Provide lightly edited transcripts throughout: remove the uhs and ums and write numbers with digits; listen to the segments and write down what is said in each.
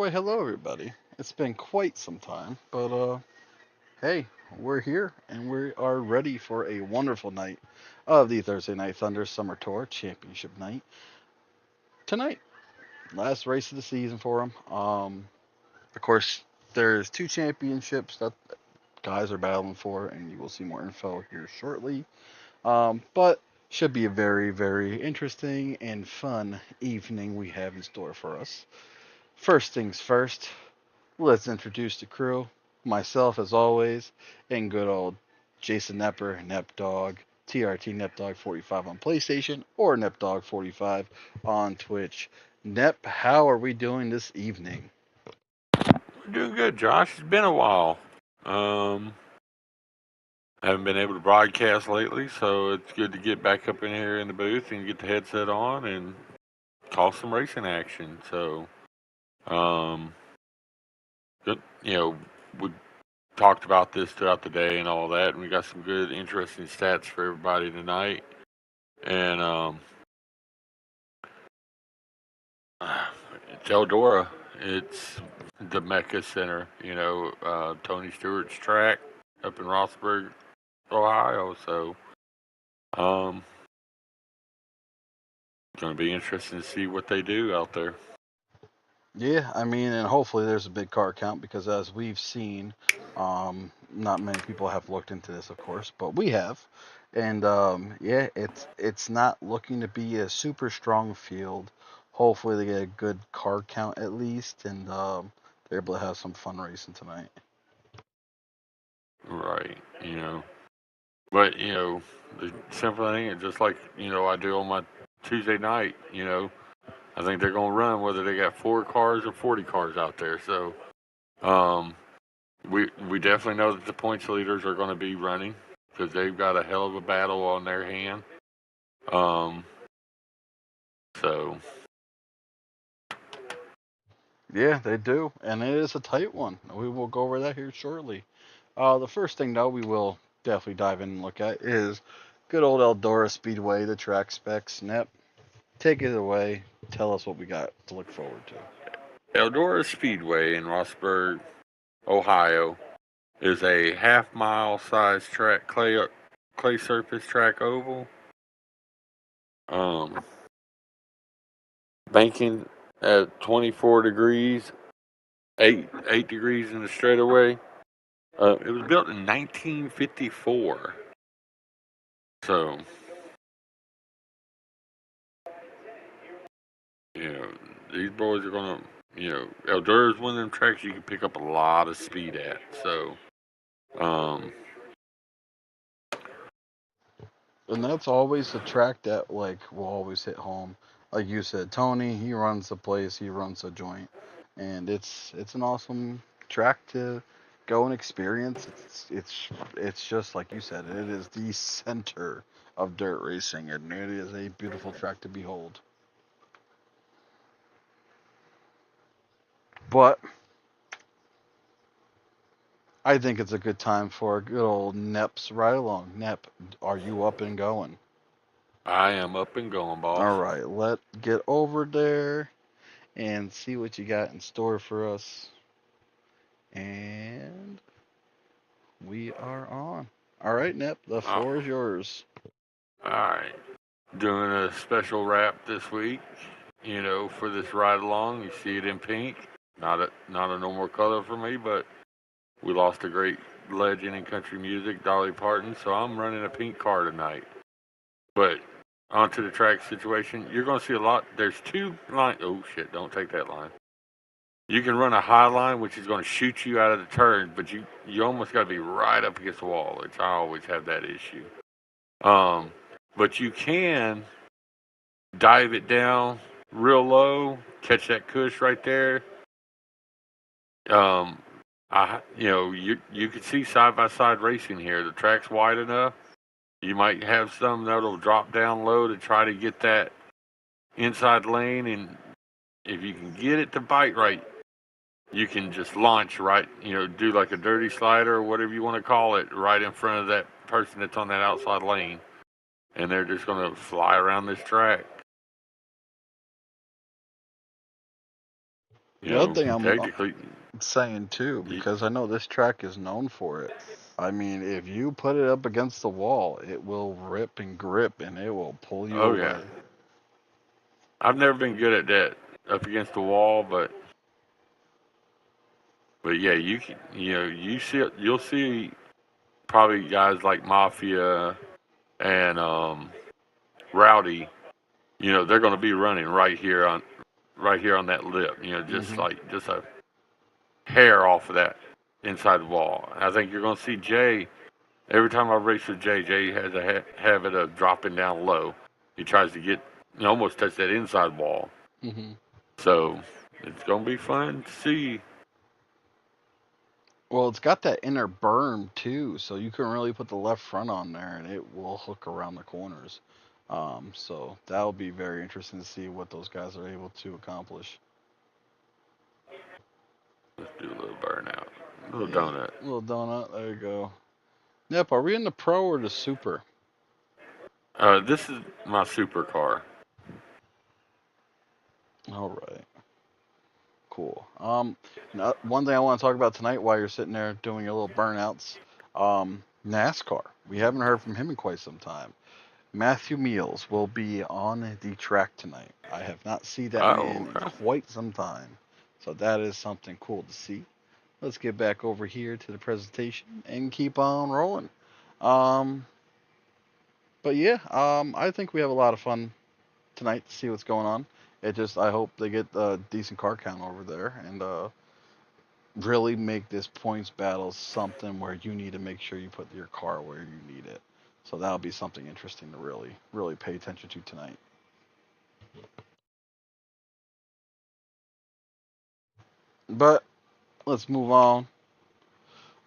Why, hello everybody. It's been quite some time, but hey, we're here and we are ready for a wonderful night of the Thursday Night Thunder Summer Tour Championship night tonight. Last race of the season for them. Of course, there's two championships that guys are battling for, and you will see more info here shortly. But should be a very, very interesting and fun evening we have in store for us. First things first, let's introduce the crew. Myself, as always, and good old Jason Nepper, Nepdog, TRT Nepdog 45 on PlayStation, or Nepdog 45 on Twitch. Nep, how are we doing this evening? We're doing good, Josh. It's been a while. Um, I haven't been able to broadcast lately, so it's good to get back up in here in the booth and get the headset on and call some racing action. So, um, good, we talked about this throughout the day and all that, and we got some good, interesting stats for everybody tonight. And it's Eldora. It's the Mecca Center. Tony Stewart's track up in Rossburg, Ohio. So, um, it's going to be interesting to see what they do out there. Yeah, I mean, and hopefully there's a big car count because as we've seen, not many people have looked into this, of course, but we have, and yeah, it's not looking to be a super strong field. Hopefully they get a good car count at least, and they're able to have some fun racing tonight. Right. But, the simple thing is just like, I do on my Tuesday night, I think they're going to run whether they got 4 cars or 40 cars out there. So, um, we definitely know that the points leaders are going to be running because they've got a hell of a battle on their hand. Um, so, Yeah, they do, and it is a tight one. We will go over that here shortly. The first thing, though, we will definitely dive in and look at is good old Eldora Speedway, the track specs. Nep, take it away. Tell us what we got to look forward to. Eldora Speedway in Rossburg, Ohio, is a half-mile size track, clay surface track oval. Um, Banking at 24 degrees, eight degrees in the straightaway. It was built in 1954. So, you know, these boys are gonna, Eldora is one of them tracks you can pick up a lot of speed at. So, um, And that's always a track that like will always hit home. Like you said, Tony, he runs the place, he runs the joint, and it's an awesome track to go and experience. It's just like you said, it is the center of dirt racing, and it is a beautiful track to behold. But I think it's a good time for a good old Nep's ride along. Nep, are you up and going? I am up and going, boss. All right, let get over there and see what you got in store for us. And we are on. All right, Nep, the Uh, floor is yours. all right. Doing a special wrap this week, for this ride along. You see it in pink. Not a normal color for me, but we lost a great legend in country music, Dolly Parton, so I'm running a pink car tonight. But onto the track situation, you're going to see a lot. There's two lines. Oh, shit, don't take that line. You can run a high line, which is going to shoot you out of the turn, but you almost got to be right up against the wall, which I always have that issue. Um, but you can dive it down real low, catch that cush right there. Um, you can see side by side racing here. The track's wide enough. You might have some that'll drop down low to try to get that inside lane, and if you can get it to bite right, you can just launch right. Do like a dirty slider or whatever you want to call it, right in front of that person that's on that outside lane, and they're just going to fly around this track. You The other know, thing I'm technically, saying too, y- because I know this track is known for it. I mean, if you put it up against the wall, it will rip and grip and it will pull you oh yeah, away. I've never been good at that up against the wall, but yeah, you'll see probably guys like Mafia and Rowdy. You know, they're going to be running right here on that lip. You know, Hmm. just a hair off of that inside the wall. I think you're going to see Jay every time I race with Jay. Jay has a habit of dropping down low. He tries to get almost touch that inside wall. Hmm. So it's going to be fun to see. Well, it's got that inner berm too, so you can really put the left front on there and it will hook around the corners. So that'll be very interesting to see what those guys are able to accomplish. Let's do a little burnout, a little Yeah, donut. little donut. There you go. Yep. Are we in the pro or the super? This is my supercar. All right. Cool. One thing I want to talk about tonight while you're sitting there doing your little burnouts, NASCAR. We haven't heard from him in quite some time. Matthew Meals will be on the track tonight. I have not seen that Oh, man in okay. quite some time, so that is something cool to see. Let's get back over here to the presentation and keep on rolling. Um, but yeah, I think we have a lot of fun tonight to see what's going on. I hope they get a decent car count over there and really make this points battle something where you need to make sure you put your car where you need it. So that'll be something interesting to really pay attention to tonight. But let's move on.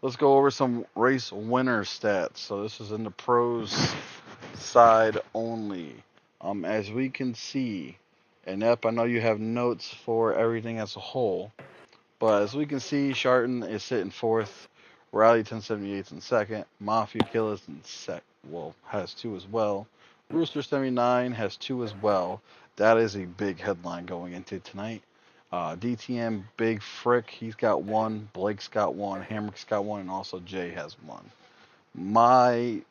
Let's go over some race winner stats. So this is in the pros side only. As we can see, and Ep, I know you have notes for everything as a whole. But as we can see, Sharton is sitting fourth. Riley 1078 in second. Mafia Killers in has two as well. Rooster 79 has two as well. That is a big headline going into tonight. DTM Big Frick, he's got one. Blake's got one. Hamrick's got one, and also Jay has one. My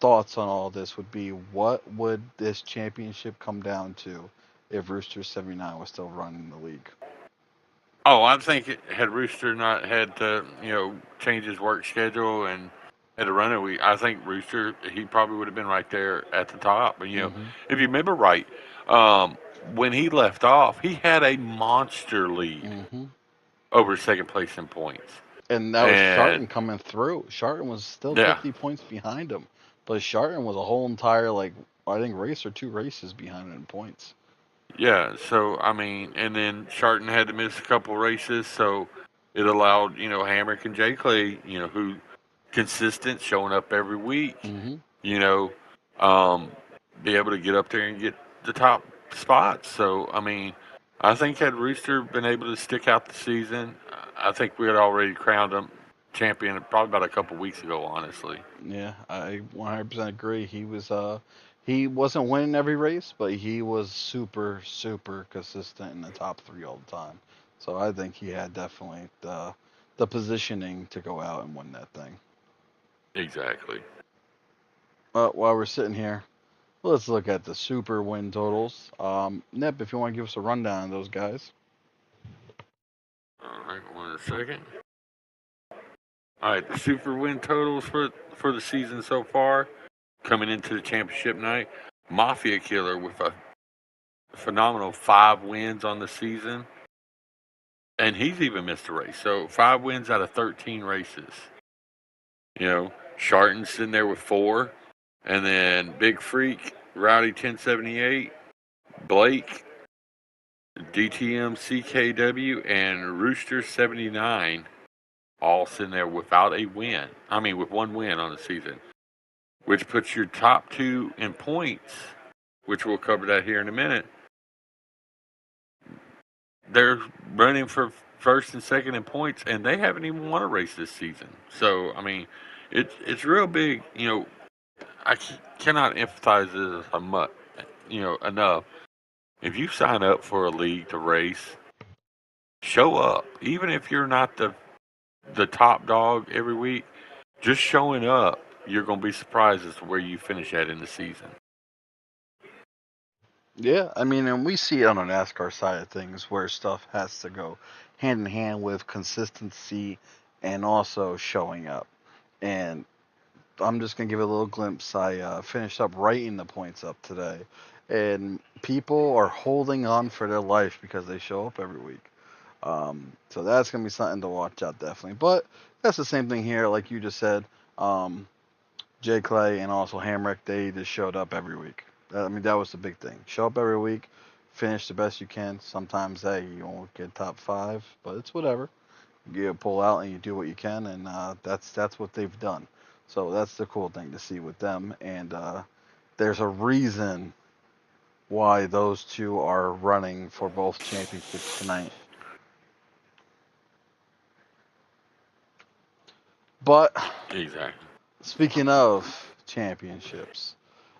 thoughts on all this would be, what would this championship come down to if Rooster 79 was still running the league? Oh, I think had Rooster not had to, change his work schedule and had to run a week, I think Rooster he probably would have been right there at the top. But Mm-hmm. if you remember right, um, when he left off, he had a monster lead Mm-hmm. over second place in points, And that was and Sharton coming through. Sharton was still yeah, 50 points behind him, but Sharton was a whole entire I think race or two races behind him in points. yeah. So I mean, and then Sharton had to miss a couple races, so it allowed Hamrick and J Clay, who consistent, showing up every week, Hmm. you know, um, be able to get up there and get the top spots. So, I mean, I think had Rooster been able to stick out the season, I think we had already crowned him champion probably about a couple weeks ago, honestly. Yeah, I 100% agree. He wasn't winning every race, but he was super consistent in the top three all the time. So I think he had definitely the positioning to go out and win that thing. Exactly. But while we're sitting here, let's look at the super win totals. Nep, if you want to give us a rundown of those guys. All right, 1 second. All right, the super win totals for the season so far, coming into the championship night. Mafia Killer with a phenomenal 5 wins on the season, and he's even missed a race. So 5 wins out of 13 races. Sharton's sitting there with 4, and then Big Freak, Rowdy 1078, Blake, DTM CKW, and Rooster 79, all sitting there without a win. I mean, with 1 win on the season, which puts your top two in points, which we'll cover that here in a minute. They're running for first and second in points, and they haven't even won a race this season. So, I mean, it's real big. I cannot emphasize this enough. If you sign up for a league to race, show up, even if you're not the top dog every week. Just showing up, you're going to be surprised as to where you finish at in the season. Yeah, I mean, and we see it on the NASCAR side of things where stuff has to go hand in hand with consistency and also showing up. And I'm just gonna give a little glimpse. I finished up writing the points up today, and people are holding on for their life because they show up every week. So that's gonna be something to watch out definitely. But that's the same thing here, like you just said. Um, Jay Clay and also Hamrick, they just showed up every week. I mean, that was the big thing. Show up every week, finish the best you can. Sometimes, hey, you won't get top five, but it's whatever. You pull out and you do what you can, and that's what they've done. So that's the cool thing to see with them. And there's a reason why those two are running for both championships tonight. But Exactly. speaking of championships,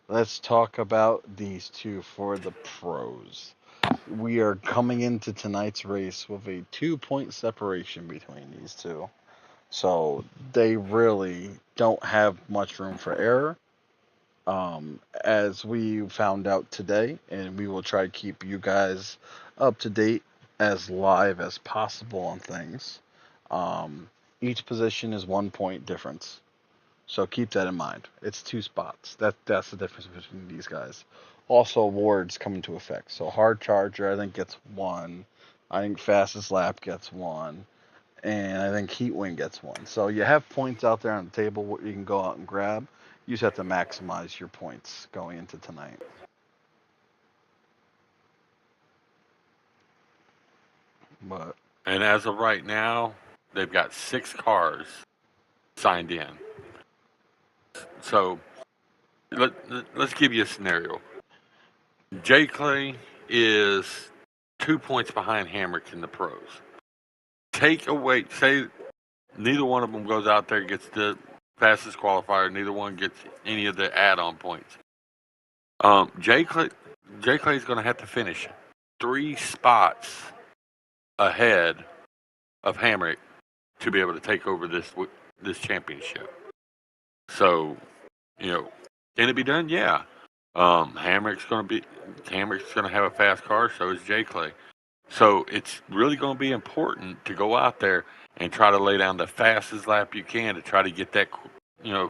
let's talk about these two for the pros. We are coming into tonight's race with a 2 point separation between these two. So they really don't have much room for error. As we found out today, and we will try to keep you guys up to date as live as possible on things. Um, each position is 1 point difference. So keep that in mind. It's 2 spots. That's the difference between these guys. Also, awards come into effect. So hard charger, I think gets one. I think fastest lap gets one, and I think heat win gets one. So you have points out there on the table what you can go out and grab. You just have to maximize your points going into tonight. But And as of right now, they've got 6 cars signed in. So let's give you a scenario. Jay Clay is 2 points behind Hamrick in the pros. Take away, say neither one of them goes out there and gets the fastest qualifier. Neither one gets any of the add-on points. Jay Clay, Jay Clay's going to have to finish 3 spots ahead of Hamrick to be able to take over this championship. So, can it be done? Yeah. Hamrick's going to have a fast car. So is Jay Clay. So it's really going to be important to go out there and try to lay down the fastest lap you can to try to get that,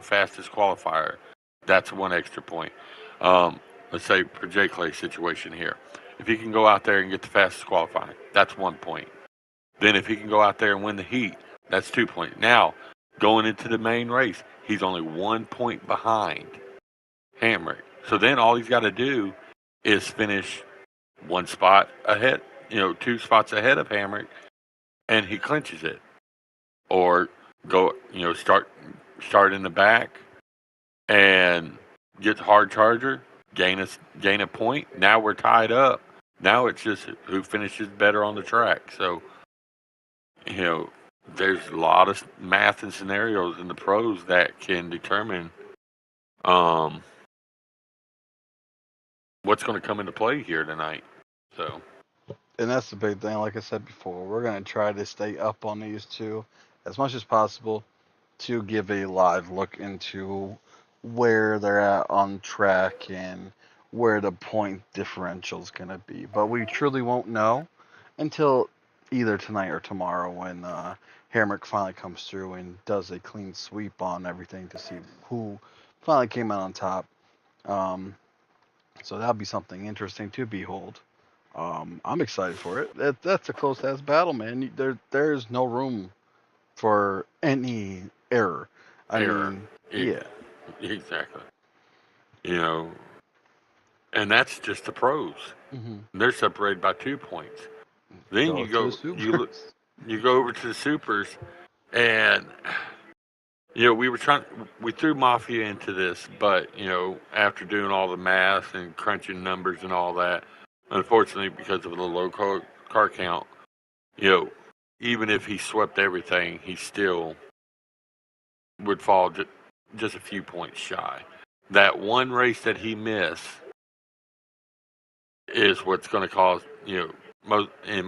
fastest qualifier. That's 1 extra point. Um, let's say for Jay Clay's situation here, if he can go out there and get the fastest qualifying, that's 1 point. Then if he can go out there and win the heat, that's 2 points. Now, going into the main race, he's only 1 point behind Hamrick. So then all he's got to do is finish 1 spot ahead, 2 spots ahead of Hamrick, and he clinches it. Or go, start in the back and get the hard charger, gain a point. Now we're tied up. Now it's just who finishes better on the track. So, you know, there's a lot of math and scenarios in the pros that can determine um, what's going to come into play here tonight. So, and that's the big thing. Like I said before, we're gonna try to stay up on these two as much as possible to give a live look into where they're at on track and where the point differential is going to be. But we truly won't know until either tonight or tomorrow when Hamrick finally comes through and does a clean sweep on everything to see who finally came out on top. Um, so that'll be something interesting to behold. I'm excited for it. That's a close ass battle, man. There's no room for any error. I error. mean, E- yeah. Exactly. You know, and that's just the pros. Hmm. They're separated by 2 points. Then Go to the you supers. you go over to the supers, and we threw Mafia into this, but after doing all the math and crunching numbers and all that, unfortunately because of the low car count, you know, even if he swept everything, he still would fall just a few points shy. That one race that he missed is what's going to cause most in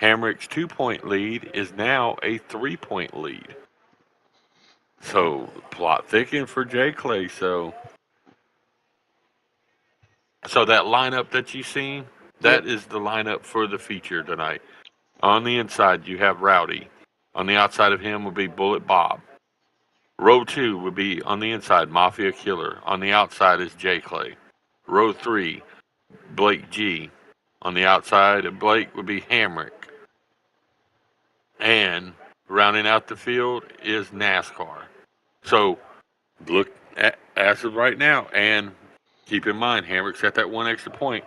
Hamrick's 2-point lead is now a 3-point lead. So plot thickened for Jay Clay. So that lineup that you seen, Yep. that is the lineup for the feature tonight. On the inside, you have Rowdy. On the outside of him will be Bullet Bob. Row 2 would be on the inside, Mafia Killer. On the outside is Jay Clay. Row 3, Blake G. On the outside of Blake would be Hamrick. And rounding out the field is NASCAR. So look at as of right now, and keep in mind, Hamrick's at that one extra point.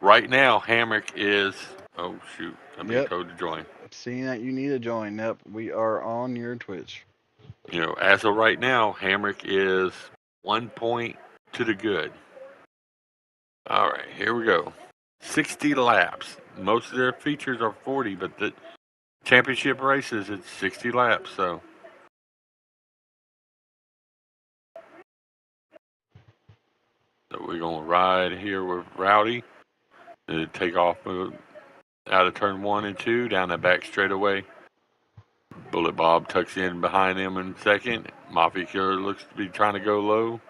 Right now, Hamrick is. Oh shoot! I'm being Yep. told to join. Seeing that you need to join. Yep. We are on your Twitch. As of right now, Hamrick is 1 point to the good. All right, here we go. 60 laps. Most of their features are 40, but the championship races it's 60 laps. So we're gonna ride here with Rowdy. Take off out of turn 1 and 2 down the back straightaway. Bullet Bob tucks in behind him in second. Mafia Killer looks to be trying to go low.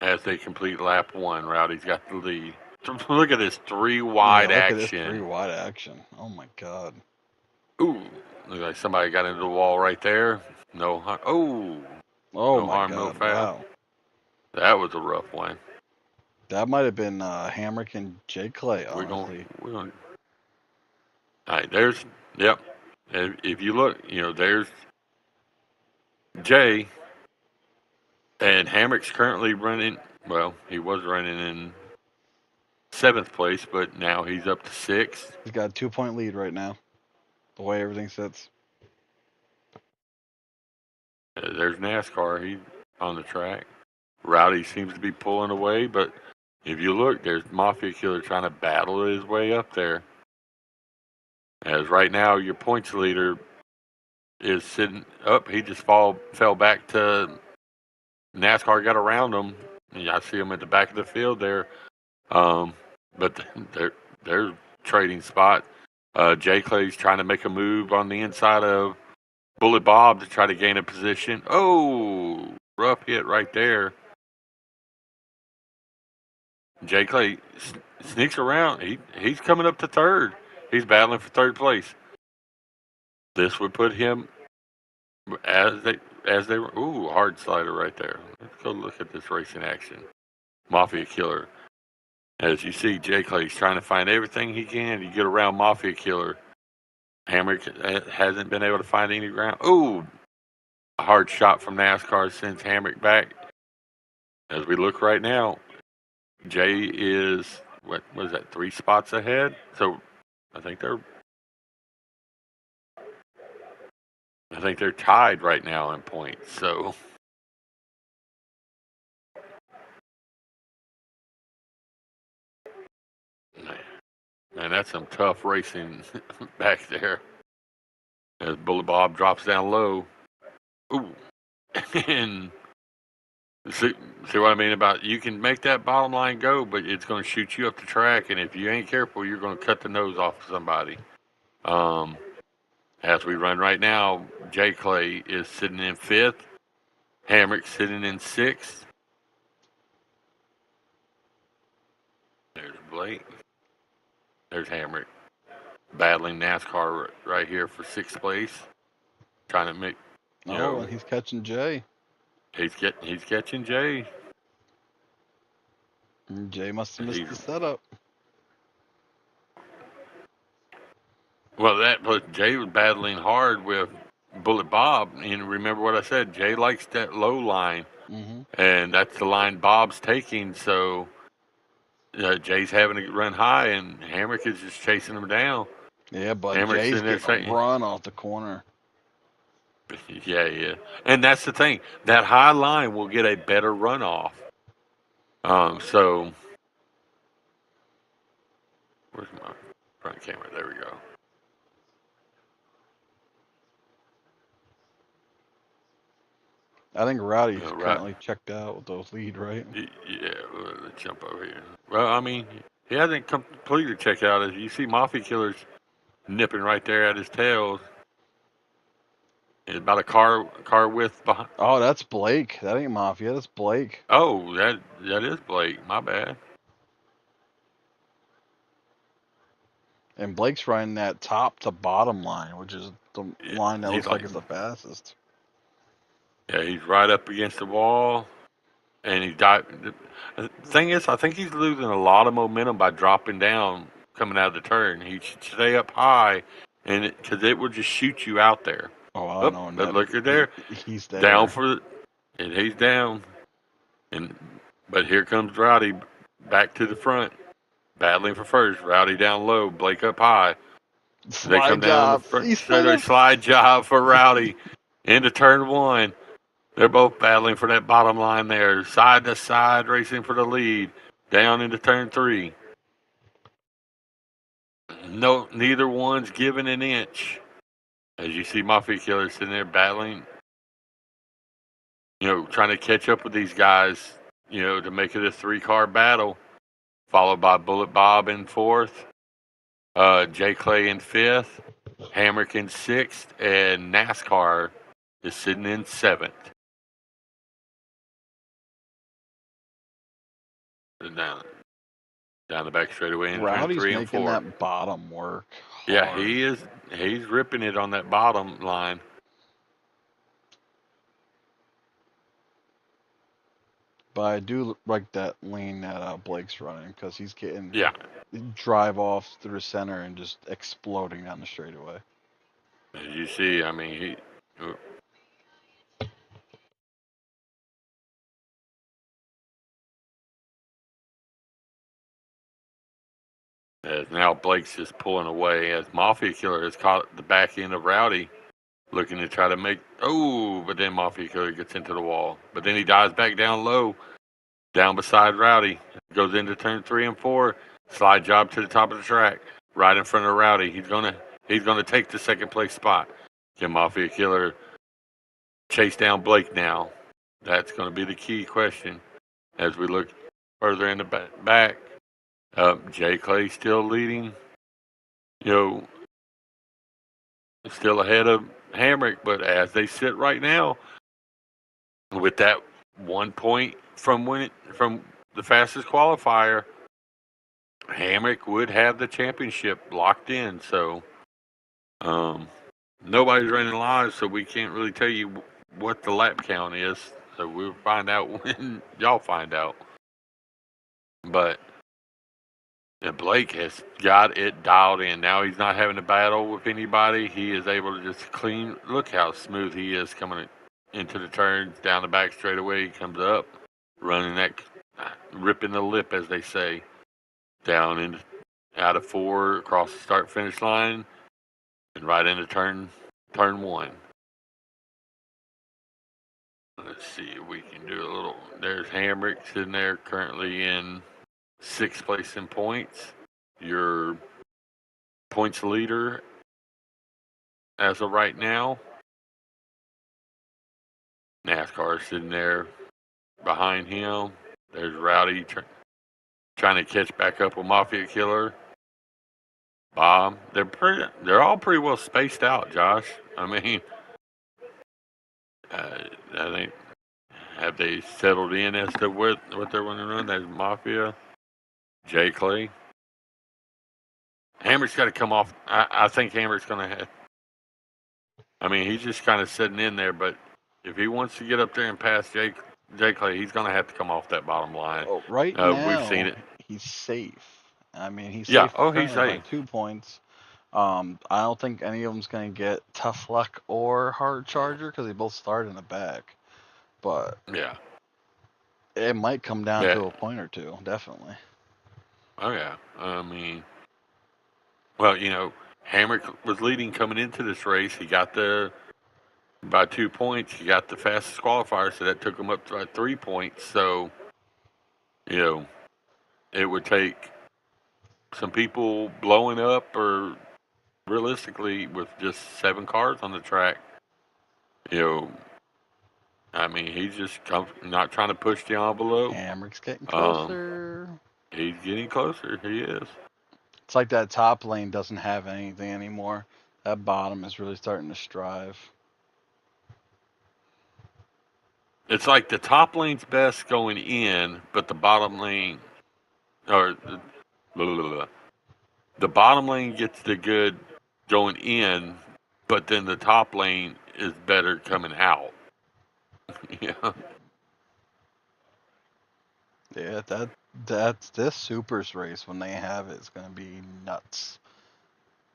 As they complete lap 1, Rowdy's got the lead. Look at this 3 Yeah, wide look at this 3 action. wide action. Oh my god. Ooh, looks like somebody got into the wall right there. No harm. Oh, Oh no my harm, no god. foul. Wow. That was a rough one. That might have been Hamrick and Jay Clay, honestly. We're going. All right, there's. Yep. If you look, there's Jay, and Hamrick's currently running. Well, he was running in 7th place, but now he's up to 6th. He's got a 2-point lead right now. The way everything sits. There's NASCAR. He's on the track. Rowdy seems to be pulling away, but if you look, there's Mafia Killer trying to battle his way up there. As right now, your points leader is sitting up. He just fell back to NASCAR. Got around him. I see him at the back of the field there. But they're trading spot. Jay Clay's trying to make a move on the inside of Bullet Bob to try to gain a position. Oh, rough hit right there. Jay Clay sneaks around. He's coming up to 3rd. He's battling for 3rd place. This would put him as they ooh, hard slider right there. Let's go look at this racing action. Mafia Killer. As you see, Jay Clay's trying to find everything he can to get around Mafia Killer. Hamrick hasn't been able to find any ground. Ooh, a hard shot from NASCAR sends Hamrick back. As we look right now, Jay is what was that, 3 spots ahead? So I think they're tied right now in points. So man, that's some tough racing back there. As Bullet Bob drops down low. Ooh. And see what I mean about you can make that bottom line go, but it's going to shoot you up the track, and if you ain't careful, you're going to cut the nose off of somebody. As we run right now, Jay Clay is sitting in 5th. Hamrick sitting in 6th. There's Blake. There's Hamrick battling NASCAR right here for 6th place, trying to make. And he's catching Jay. He's catching Jay. And Jay must have missed the setup. Well, but Jay was battling hard with Bullet Bob, and remember what I said. Jay likes that low line, and that's the line Bob's taking. So Jay's having to run high, and Hamrick is just chasing him down. Yeah, but Hamrick's Jay's in there getting a run off the corner. Yeah, and that's the thing. That high line will get a better runoff. So where's my front camera? There we go. I think Rowdy's currently checked out with those lead, right? Yeah, let's jump over here. Well, I mean, he hasn't completely checked out. As you see, Mafia Killer's nipping right there at his tail. It's about a car width behind. Oh, that's Blake. That ain't Mafia. That's Blake. Oh, that is Blake. My bad. And Blake's running that top to bottom line, which is the Yeah, line that he's looks like like, it's the fastest. yeah, he's right up against the wall, and he died. The thing is, I think he's losing a lot of momentum by dropping down coming out of the turn. He should stay up high, and because it will just shoot you out there. Oh, I Oh, know. And but that look at there, he's down there. for, and he's down, and but here comes Rowdy back to the front, battling for first. Rowdy down low, Blake up high. They come Slide down the job. front He's straight away, gonna. slide job for Rowdy into turn one. They're both battling for that bottom line there, side to side, racing for the lead. Down into turn three. No, neither one's giving an inch. As you see Mafia Killer sitting there battling, trying to catch up with these guys, to make it a three-car battle. Followed by Bullet Bob in fourth, Jay Clay in fifth, Hamrick in sixth, and NASCAR is sitting in seventh. Down, down the back straightaway in turn Rowdy's three and making four. that bottom work Yeah, hard. he is. He's ripping it on that bottom line. But I do like that lane that Blake's running because he's getting Yeah, drive off through center and just exploding down the straightaway. as you see, I mean, as now Blake's just pulling away as Mafia Killer has caught the back end of Rowdy, looking to try to make. Oh, but then Mafia Killer gets into the wall. But then he dives back down low, down beside Rowdy. Goes into turn three and four. Slide job to the top of the track, right in front of Rowdy. He's gonna take the second place spot. Can Mafia Killer chase down Blake now? That's going to be the key question as we look further in the back. Jay Clay still leading, you know, still ahead of Hamrick, but as they sit right now, with that 1 point from the fastest qualifier, Hamrick would have the championship locked in. So um, nobody's running live, so we can't really tell you what the lap count is. So we'll find out when y'all find out. But Blake has got it dialed in. Now he's not having to battle with anybody. He is able to just clean. Look how smooth he is coming into the turns, down the back straightaway. He comes up, running that, ripping the lip, as they say, down in out of four, across the start finish line, and right into turn one. Let's see if we can do a little. There's Hamrick sitting there currently in sixth place in points. Your points leader as of right now. NASCAR sitting there behind him. There's Rowdy trying to catch back up with Mafia Killer. Bob, they're all pretty well spaced out, Josh. I mean, I think have they settled in as to what they're going to run? There's Mafia, Jay Clay. Hammer's got to come off. I think Hammer's going to have. I mean, he's just kind of sitting in there, but if he wants to get up there and pass Jay Clay, he's going to have to come off that bottom line. Oh, right We've seen now it. he's safe. I mean, he's Yeah. safe Oh, he's currently by safe. 2 points. I don't think any of them's gonna get tough luck or hard charger because they both start in the back. But Yeah. it might come down Yeah. to a point or two, definitely. Oh yeah. I mean, well, Hamrick was leading coming into this race. He got by 2 points. He got the fastest qualifier, so that took him up to 3 points. So, you know, it would take some people blowing up, or realistically, with just 7 cars on the track. You know, I mean, he's just not trying to push the envelope. Hamrick's getting Um, closer. He's getting closer. He is. It's like that top lane doesn't have anything anymore. That bottom is really starting to strive. It's like the top lane's best going in, but the bottom lane, or blah, blah, blah. The bottom lane gets the good going in, but then the top lane is better coming out. Yeah. Yeah, that's this supers race when they have it. It's gonna be nuts.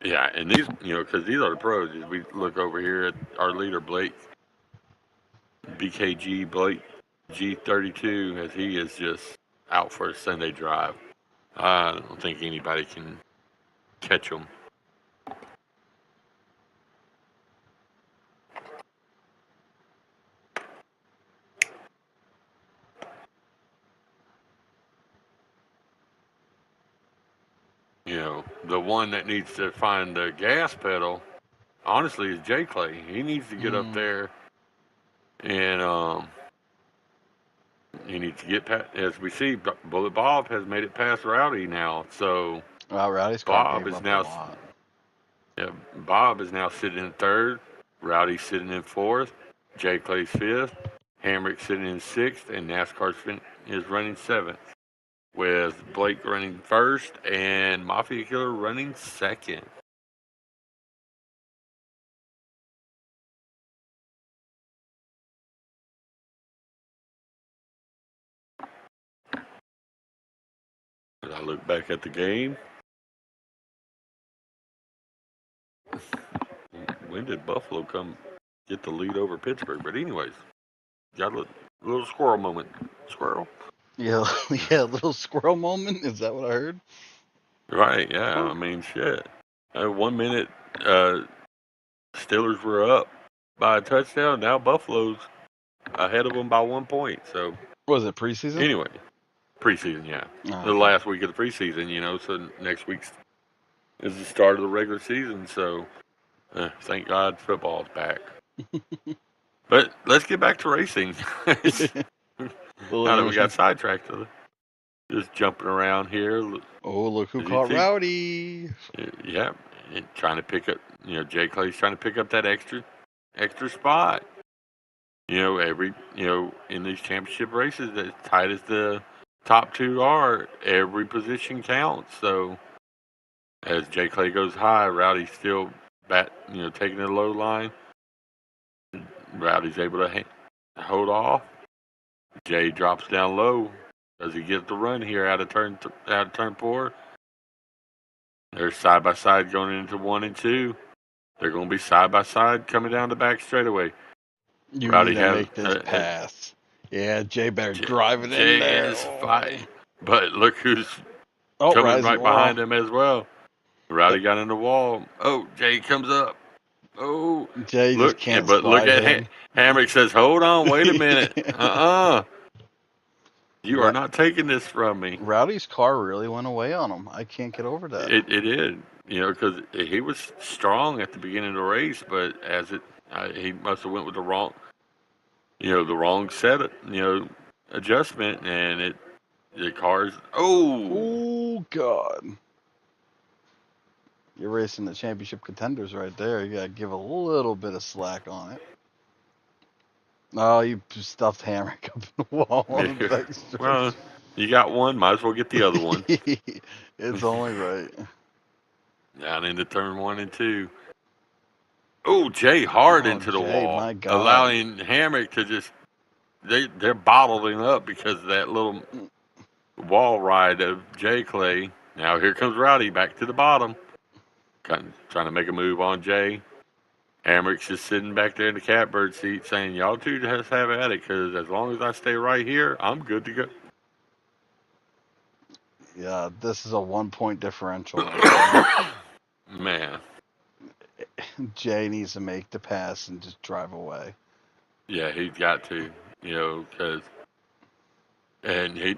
Yeah, and these, because these are the pros. As we look over here at our leader, Blake, BKG Blake G32, as he is just out for a Sunday drive. I don't think anybody can catch him. The one that needs to find the gas pedal, honestly, is J Clay. He needs to get up Mm. there and he needs to get past. As we see, Bullet Bob has made it past Rowdy now. So Wow, Rowdy's car Bob gave is up a now, lot. yeah, Bob is now sitting in third. Rowdy's sitting in fourth. J Clay's fifth. Hamrick sitting in sixth, and NASCAR is running seventh, with Blake running first and Mafia Killer running second. As I look back at the game, when did Buffalo come get the lead over Pittsburgh? But anyways, got a little squirrel moment. Squirrel. Yeah, yeah, little squirrel moment. Is that what I heard? Right, yeah. I mean, shit. 1 minute, uh, Steelers were up by a touchdown. Now Buffalo's ahead of them by 1 point. So, Was it preseason? anyway, preseason, yeah. Oh, The okay. last week of the preseason, so next week is the start of the regular season. So, thank God football's back. But let's get back to racing. Little Now that we got intermission. sidetracked, just jumping around here. Oh, look who As you caught see, Rowdy. yeah, and trying to pick up. Jay Clay's trying to pick up that extra spot. In these championship races, as tight as the top two are, every position counts. So as Jay Clay goes high, Rowdy's still taking the low line. Rowdy's able to hold off. Jay drops down low. Does he get the run here out of turn four? They're side by side going into 1 and 2. They're going to be side by side coming down the back straightaway. You need Rowdy to has make this pass. Yeah, Jay better drive it in Jay there. is Oh, fighting, but look who's coming rising right wall. behind him as well. Rowdy got in the wall. Oh, Jay comes up. Oh, Jay just can't but look slide at him. Hamrick says, "Hold on, wait a minute. You are Ra- not taking this from me." Rowdy's car really went away on him. I can't get over that. It did, because he was strong at the beginning of the race, but he must have went with the wrong set, adjustment, and the car's Oh God! You're racing the championship contenders right there. You gotta give a little bit of slack on it. Oh, you stuffed Hamrick up in the wall on the back well, stretch. you got one, might as well get the other one. It's only right. Down into turn 1 and 2. Oh, Jay hard Oh, into the Jay, wall, my God. allowing Hamrick to just they're bottling up because of that little wall ride of Jay Clay. Now here comes Rowdy back to the bottom, kind of trying to make a move on Jay. Hamrick's just sitting back there in the catbird seat saying, "Y'all two just have at it, because as long as I stay right here, I'm good to go." Yeah, this is a 1 point differential right now. Man, Jay needs to make the pass and just drive away. yeah, he's got to, because and he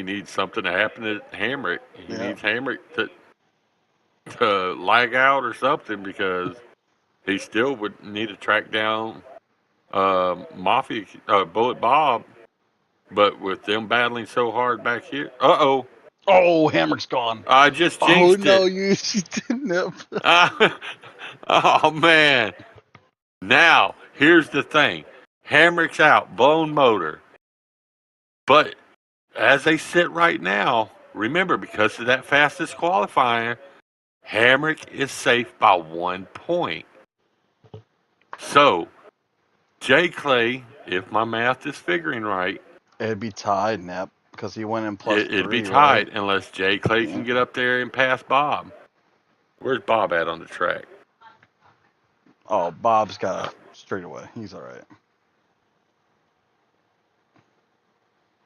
needs something to happen to Hamrick. He Yeah. needs Hamrick to lag out or something, because he still would need to track down Mafia Bullet Bob. But with them battling so hard back here, Oh, Hammer's gone. I just Oh jinxed no, it. you didn't have. Oh man. Now, here's the thing. Hamrick's out, blown motor. But as they sit right now, remember, because of that fastest qualifier, Hamrick is safe by 1 point. So, J. Clay, if my math is figuring right, It'd be tied, Nep, because he went in plus it'd be three, right? tied unless J. Clay can get up there and pass Bob. Where's Bob at on the track? Oh, Bob's got a straightaway. He's all right.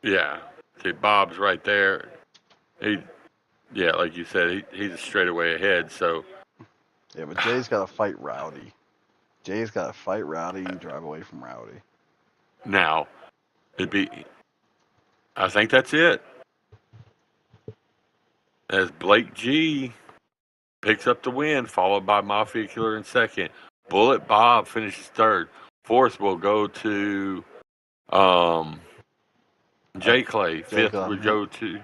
Yeah. See, Bob's right there. Yeah, like you said, he's a straightaway ahead. So Yeah, but Jay's got to fight Rowdy. Jay's got to fight Rowdy and drive away from Rowdy. now it'd be. I think that's it. As Blake G picks up the win, followed by Mafia Killer in second. Bullet Bob finishes third. Fourth will go to J. Clay. Fifth would go to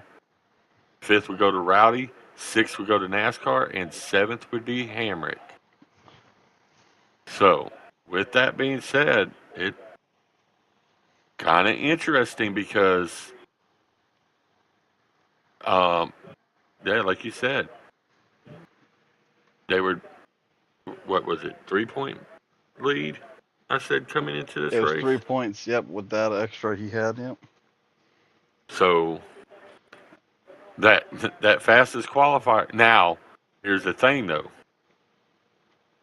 Rowdy. Sixth would go to NASCAR, and seventh would be Hamrick. So, with that being said, it kind of interesting because, yeah, like you said, they were, what was it, 3 point lead? I said coming into It this was race. 3 points, yep, with that extra he had, yep. So that fastest qualifier. Now, here's the thing, though.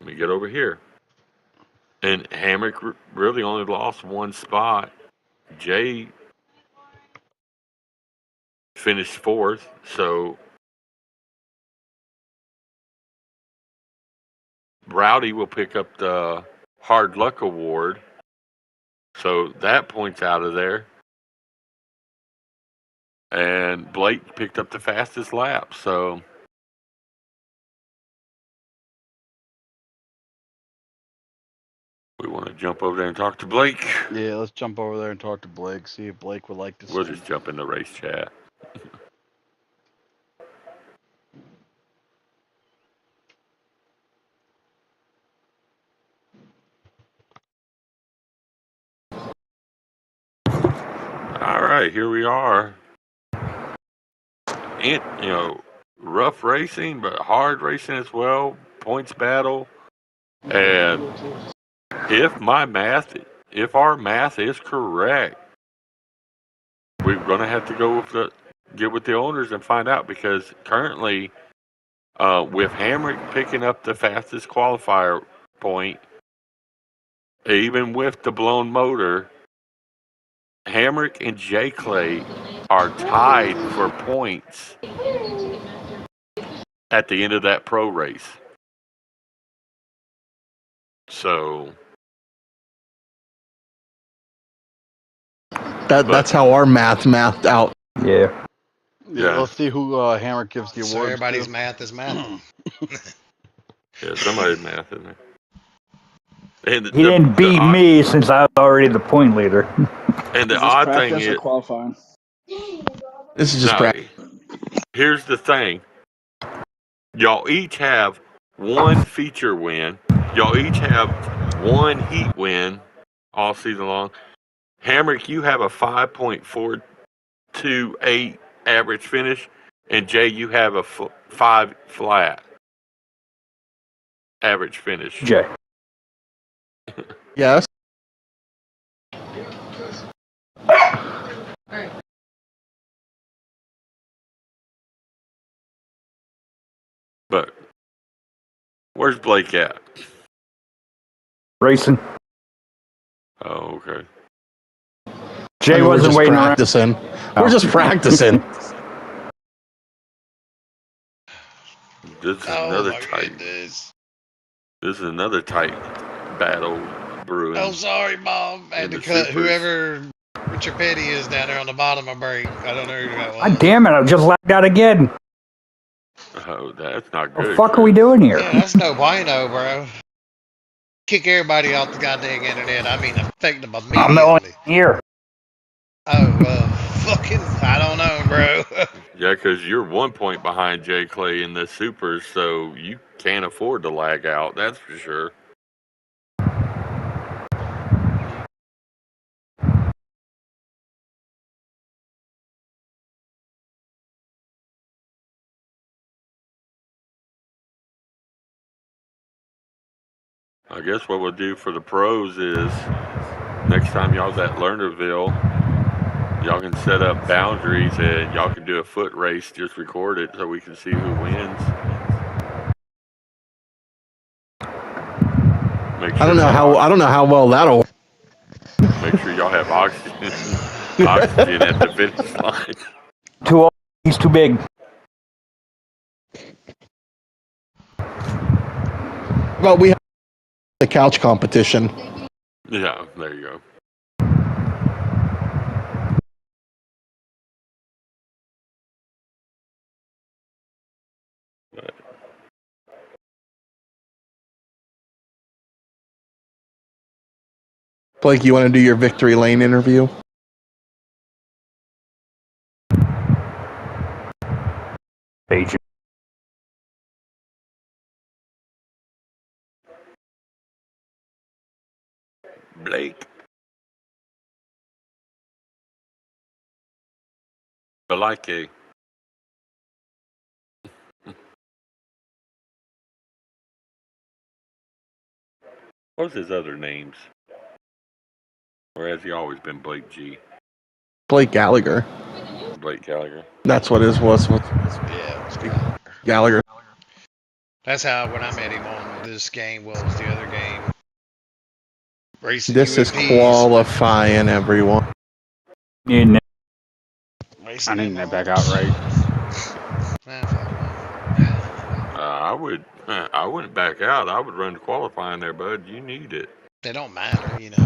Let me get over here. And Hamrick really only lost one spot. Jay finished fourth, so Rowdy will pick up the hard luck award. So that point's out of there. And Blake picked up the fastest lap. So we want to jump over there and talk to Blake. Yeah, let's jump over there and talk to Blake, see if Blake would like to We'll speak. just jump in the race chat. All right, here we are. And, rough racing, but hard racing as well. Points battle. And if our math is correct, we're going to have to get with the owners and find out, because currently, with Hamrick picking up the fastest qualifier point, even with the blown motor, Hamrick and J. Clay are tied for points at the end of that pro race. So that's how our mathed out. Yeah, Yeah. let's see who Hammer gives the award. So everybody's math is math. yeah, somebody's math in there. And He didn't beat me since I was already the point leader. And the odd thing is, qualifying. This is just practice. Here's the thing. Y'all each have one feature win. Y'all each have one heat win all season long. Hamrick, you have a 5.428 average finish, and Jay, you have a 5 flat average finish. Jay. Yes. But where's Blake at? Racing. Oh, okay. Jay wasn't waiting practicing. We're just practicing. This is another tight. Goodness. This is another tight battle brewing. Oh, sorry, Bob. I had to cut whoever Richard Petty is down there on the bottom of break. I don't know who that was. God damn it, I just lagged out again. Oh, that's not What good. the fuck are we doing here? Yeah, that's no bueno, bro. Kick everybody off the goddamn internet. I mean, affect them immediately. I'm the only here. Oh, fucking, I don't know, bro. Yeah, because you're 1 point behind Jay Clay in the supers, so you can't afford to lag out. That's for sure. I guess what we'll do for the pros is next time y'all's at Lernerville, y'all can set up boundaries and y'all can do a foot race. Just record it so we can see who wins. Make sure I don't know how well that'll. Make sure y'all have oxygen at the finish line. Too old. He's too big. Well, we have the couch competition. Yeah, there you go. Blake, you want to do your victory lane interview? Agent. Blake. Balake. What's his other names? Or has he always been Blake G? Blake Gallagher. Blake Gallagher. That's what his was. Yeah, it was Gallagher. Gallagher. That's how when I met him on this game. What was the other game? Racing This is UMPs. qualifying, everyone. You Racing I need them that back all. out right. I wouldn't back out. I would run the qualifying there, bud. You need it. They don't matter, you know.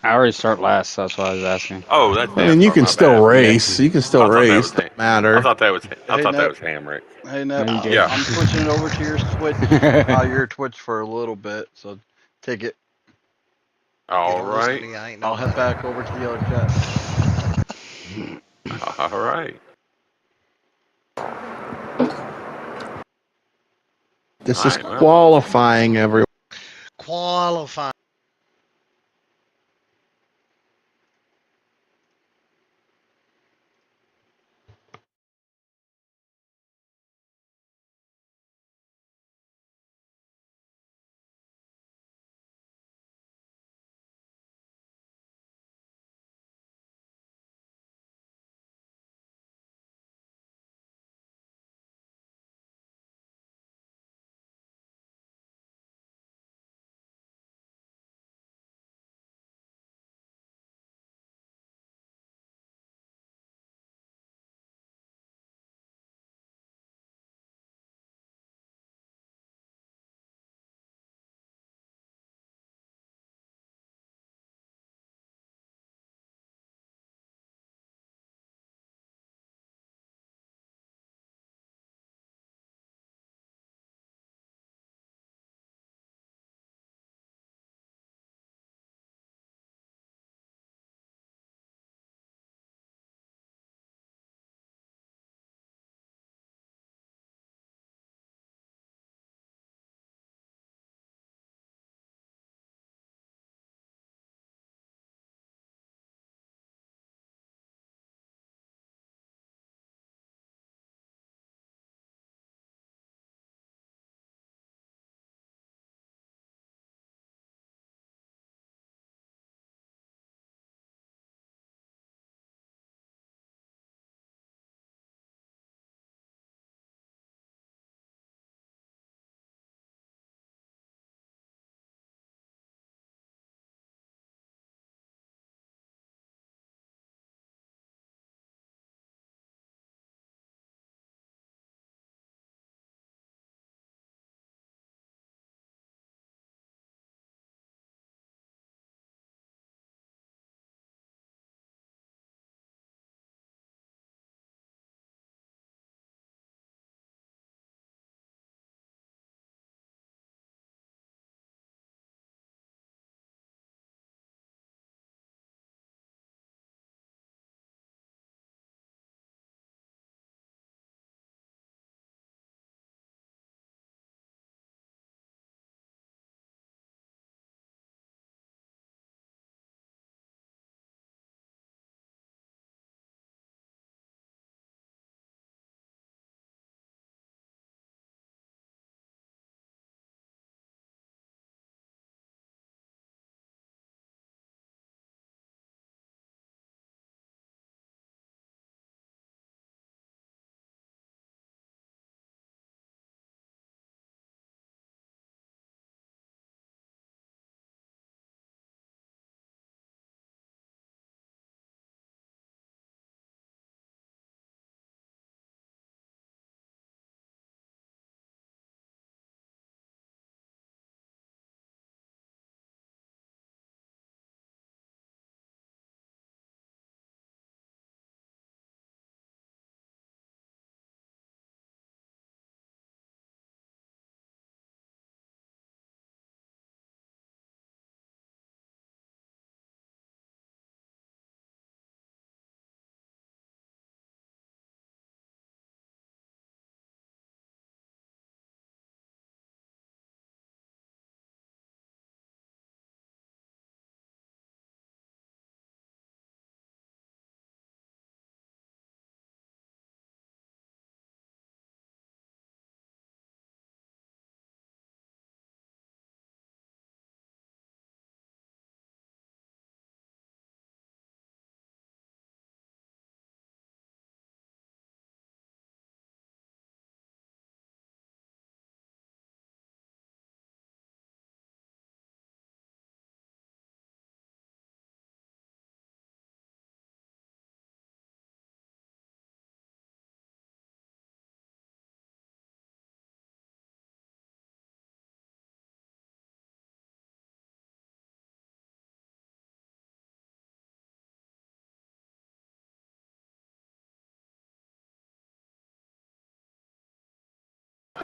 I already start last, so that's why I was asking. Oh, that's I mean, you NASCAR. can My still bad. race. You can still I thought that race. was. Don't matter. I thought that was Nep. Hamrick. Hey, Nep. No, you good. Yeah. I'm switching it over to your Twitch. Your Twitch for a little bit, so take it. All Don't listen to right. me. I ain't I'll nobody. head back over to the other chat. All right. This is Well. qualifying, everyone. Qualifying.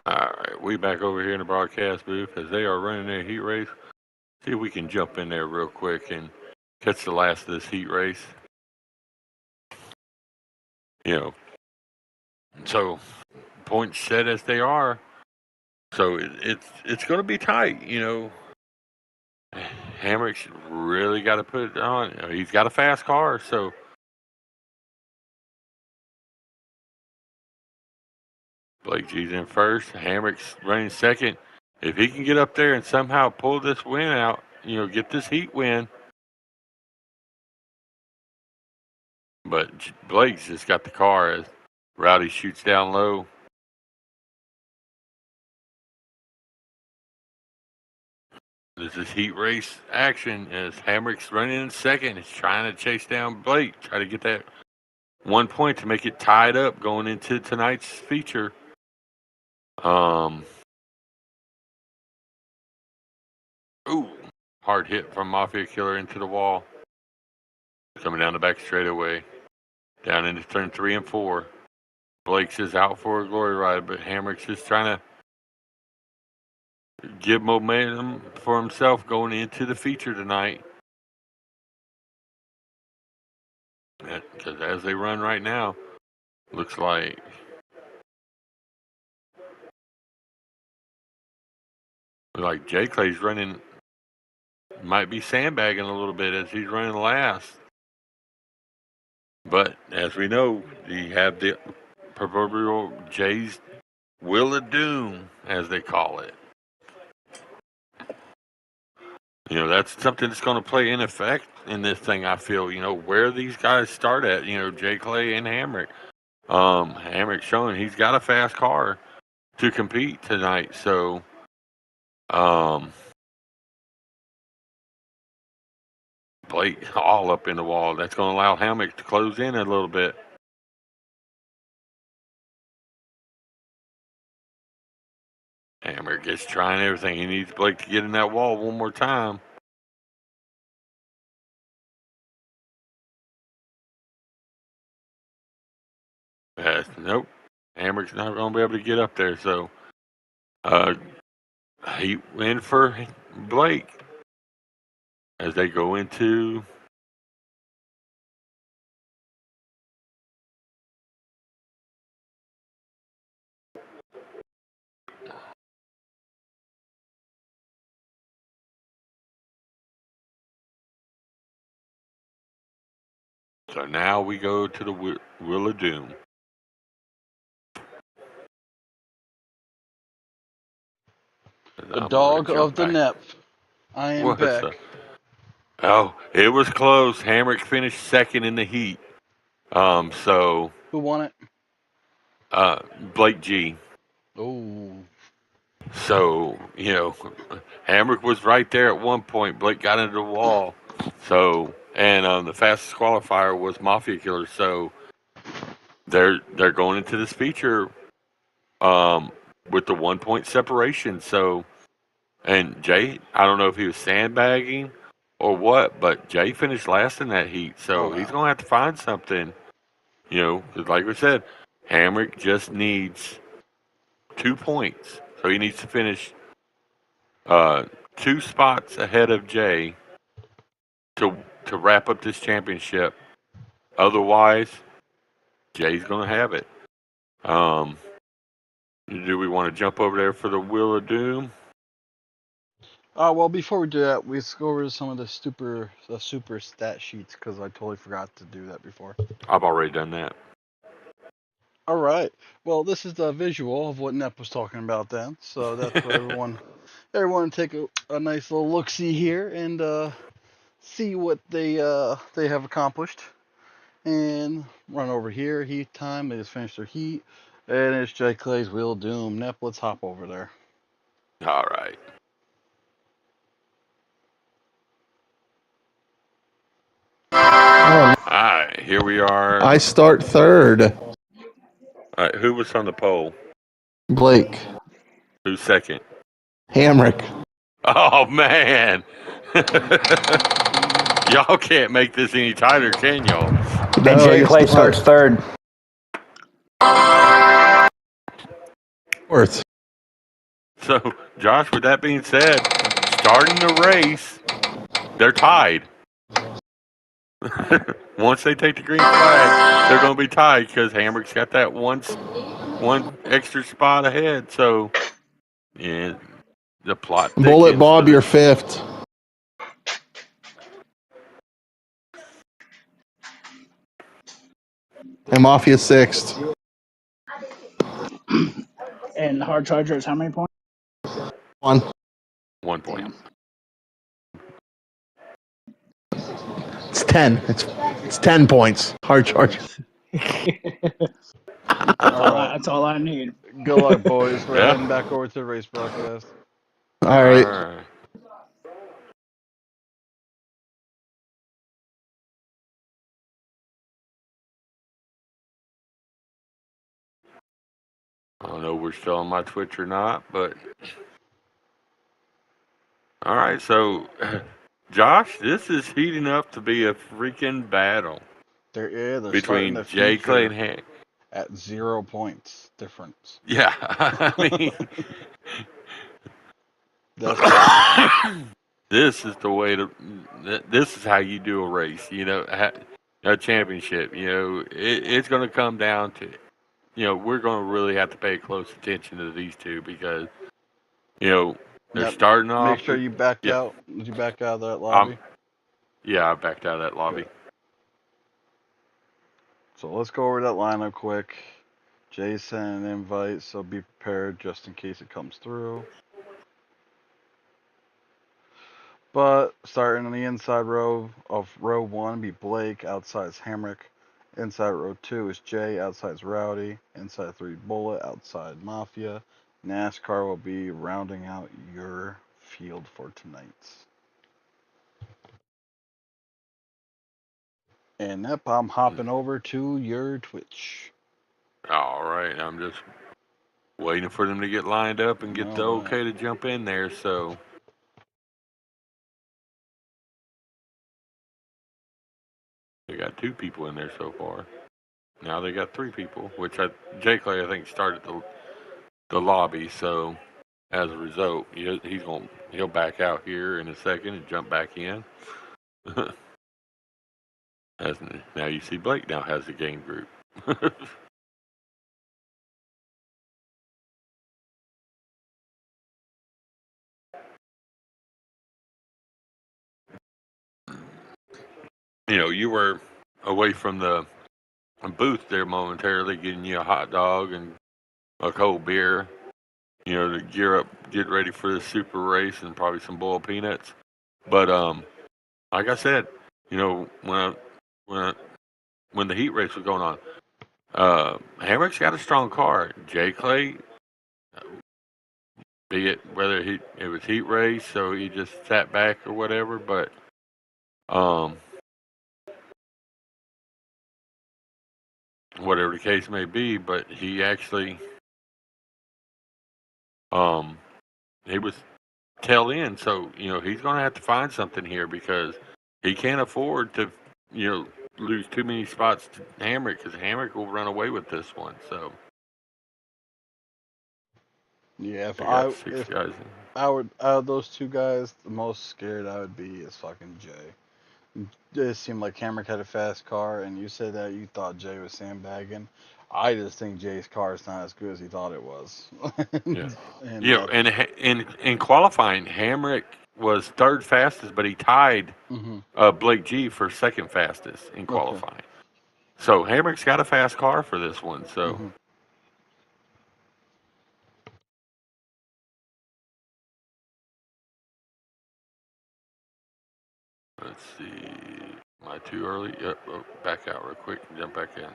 All right, we back over here in the broadcast booth as they are running their heat race. See if we can jump in there real quick and catch the last of this heat race. You know, so points set as they are. So it's going to be tight. You know, Hamrick's really got to put it on. He's got a fast car, so. Blake G's in first. Hamrick's running second. If he can get up there and somehow pull this win out, you know, get this heat win. But Blake's just got the car as Rowdy shoots down low. This is heat race action as Hamrick's running in second. He's trying to chase down Blake, try to get that 1 point to make it tied up going into tonight's feature. Ooh, hard hit from Mafia Killer into the wall. Coming down the back straightaway. Down into turn 3 and 4. Blake's is out for a glory ride, but Hamrick's just trying to give momentum for himself going into the feature tonight. Because as they run right now, looks like J. Clay's running, might be sandbagging a little bit as he's running last. But as we know, you have the proverbial Jay's Will of Doom, as they call it. You know, that's something that's going to play in effect in this thing, I feel. You know, where these guys start at, you know, Jay Clay and Hamrick. Hamrick showing he's got a fast car to compete tonight. So, Blake all up in the wall. That's going to allow Hamrick to close in a little bit. Hamrick is trying everything. He needs Blake to get in that wall one more time. Nope. Hamrick's not going to be able to get up there. So, he win for Blake as they go into So now we go to the Wheel of Doom. The dog of the Nep. I am back. It was close. Hamrick finished second in the heat. So who won it? Blake G. Oh. So, you know, Hamrick was right there at one point. Blake got into the wall. So, and the fastest qualifier was Mafia Killer. So they're going into this feature with the 1 point separation. So, and Jay, I don't know if he was sandbagging or what, but Jay finished last in that heat. So he's going to have to find something, you know, because like we said, Hamrick just needs 2 points. So he needs to finish 2 spots ahead of Jay to wrap up this championship. Otherwise, Jay's going to have it. Do we want to jump over there for the Wheel of Doom? Well, before we do that, let's go over some of the super stat sheets because I totally forgot to do that before. I've already done that. All right. Well, this is the visual of what Nep was talking about then. So that's for everyone take a nice little look-see here and see what they have accomplished. And run over here, heat time. They just finished their heat. And it's Jay Clay's Wheel of Doom. Nep, let's hop over there. All right. All right, here we are. I start third. All right, who was on the pole? Blake. Who's second? Hamrick. Oh, man. Y'all can't make this any tighter, can y'all? No, and Jay Clay starts third. Fourth. So, Josh, with that being said, starting the race, they're tied. Once they take the green flag, they're going to be tied because Hamrick's got that one extra spot ahead. So, yeah, the plot Bullet thickens for Bob, you're this. fifth. And Mafia sixth. And the hard charger is how many points? 1. 1 point. Damn. It's 10. It's 10 points. Hard charge. That's all I need. Good luck, boys. We're Yeah. heading back over to the race broadcast. All right. right. I don't know if we're still on my Twitch or not, but all right. So, Josh, this is heating up to be a freaking battle They're starting between the Jay Clay future and Hank. at 0 points difference. Yeah, I mean, That's crazy. this is the way to. This is how you do a race. A championship. It's going to come down to. We're going to really have to pay close attention to these two because they're Yep. starting Make off. sure you backed Yeah, out. Did you back out of that um, lobby? yeah, I backed out of that lobby. Good. So let's go over that lineup quick. Jason, an invite, so be prepared just in case it comes through. But starting on the inside row of row 1 be Blake, outside is Hamrick. Inside row 2 is Jay, outside is Rowdy. Inside 3, Bullet, outside Mafia. NASCAR will be rounding out your field for tonight. And yep, I'm hopping over to your Twitch. All right, I'm just waiting for them to get lined up and get the All right. okay to jump in there. So they got 2 people in there so far. Now they got 3 people, which Jay Clay I think started the lobby. So as a result, he'll back out here in a second and jump back in. As now you see Blake now has a game group. You were away from the booth there momentarily, getting you a hot dog and a cold beer. To gear up, get ready for the super race, and probably some boiled peanuts. But like I said, when the heat race was going on, Hamrick's got a strong car. Jay Clay, be it whether it was heat race, so he just sat back or whatever, but whatever the case may be, but he actually he was tail end, so he's going to have to find something here because he can't afford to lose too many spots to Hamrick because Hamrick will run away with this one. So Yeah, they got 6 if guys. I would out of those 2 guys, the most scared I would be is fucking Jay. It seemed like Hamrick had a fast car, and you said that you thought Jay was sandbagging. I just think Jay's car is not as good as he thought it was. Yeah, and and in qualifying, Hamrick was 3rd fastest, but he tied hmm Blake G for 2nd fastest in Okay. qualifying. So Hamrick's got a fast car for this one. So. hmm Let's see. Am I too early? Yep. Oh, back out real quick and jump back in.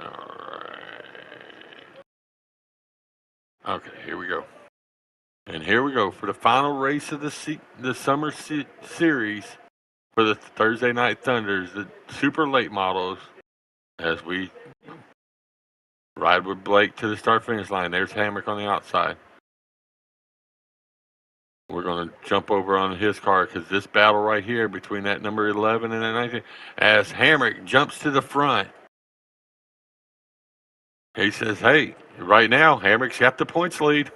All right. Okay, here we go. And here we go for the final race of the summer series for the Thursday Night Thunders, the super late models, as we ride with Blake to the start finish line. There's Hamrick on the outside. we're going to jump over on his car because this battle right here between that number 11 and that 19, as Hamrick jumps to the front, he says, hey, right now, Hamrick's got the points lead.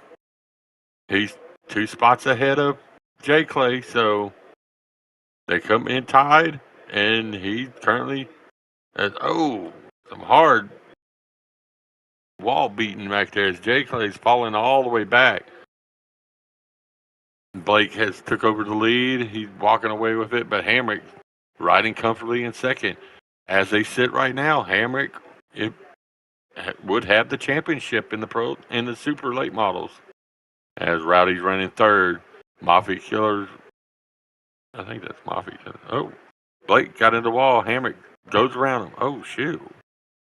He's 2 spots ahead of J. Clay, so they come in tied, and he currently has, some hard wall beating back there as J. Clay's falling all the way back. Blake has took over the lead. He's walking away with it, but Hamrick riding comfortably in second. As they sit right now, Hamrick would have the championship in the super late models. As Rowdy's running third, Mafia Killers. I think that's Mafia Killers. Oh, Blake got in the wall. Hamrick goes around him. Oh shoot!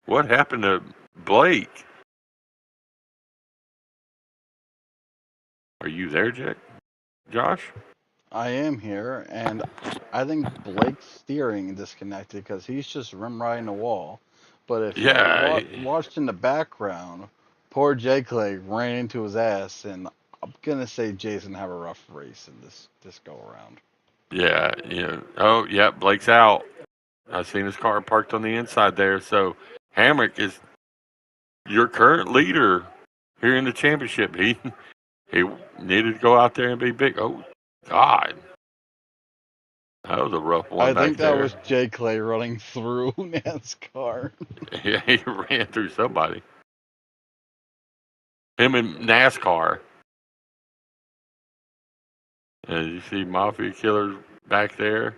What happened to Blake? Are you there, Josh? I am here, and I think Blake's steering disconnected because he's just rim riding the wall. But if you Yeah, watched in the background, poor Jay Clay ran into his ass, and I'm gonna say Jason have a rough race in this go around. yeah. Oh, yeah. Blake's out. I've seen his car parked on the inside there. So Hamrick is your current leader here in the championship. He needed to go out there and be big. Oh God, that was a rough one I back think that there. was Jay Clay running through NASCAR. Yeah, he ran through somebody. Him in NASCAR. And you see Mafia Killers back there.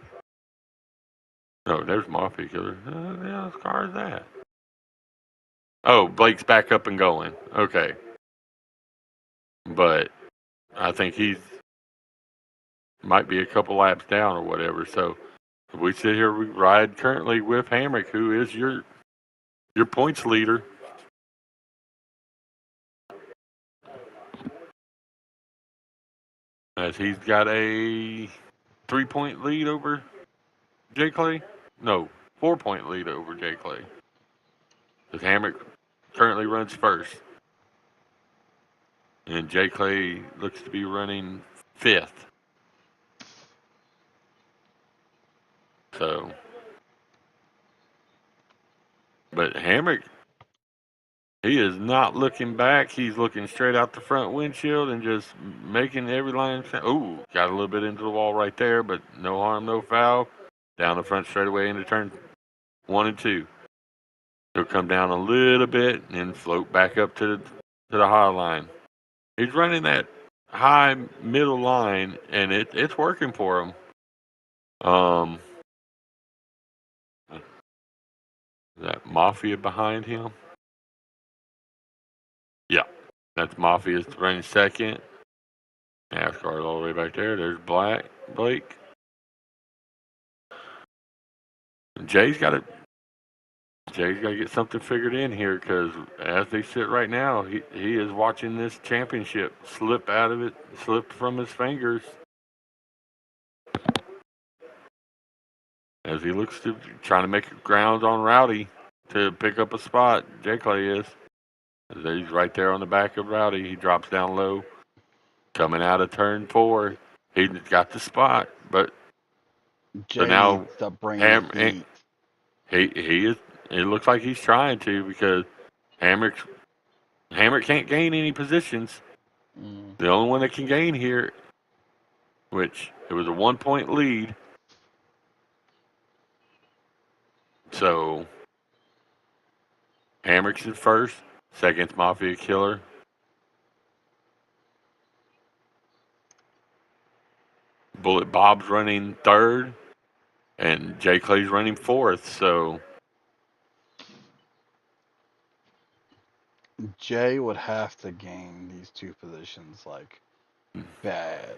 No, there's Mafia Killers. The car is that? Oh, Blake's back up and going. Okay. But I think he's might be a couple laps down or whatever. So we sit here, we ride currently with Hamrick, who is your points leader. As he's got a 3-point lead over J. Clay. No, 4-point lead over J. Clay. Because Hamrick currently runs first. And J. Clay looks to be running fifth. So, but Hamrick, he is not looking back. He's looking straight out the front windshield and just making every line. Oh, got a little bit into the wall right there, but no harm, no foul. Down the front straightaway into turn 1 and 2. He'll come down a little bit and then float back up to the high line. He's running that high middle line, and it's working for him. Is that Mafia behind him? Yeah, that's Mafia's running second. NASCAR's all the way back there. There's Blake. Jay's got to get something figured in here because as they sit right now, he is watching this championship slip from his fingers as he looks to trying to make ground on Rowdy to pick up a spot. Jay Clay is. He's right there on the back of Rowdy. He drops down low, coming out of turn 4. He's got the spot, but Jay now needs to bring the Ham heat. he is. It looks like he's trying to because Hamrick can't gain any positions. The only one that can gain here, which it was a 1-point lead. So Hamrick's in first, second's Mafia Killer. Bullet Bob's running third, and Jay Clay's running fourth. So Jay would have to gain these 2 positions like bad.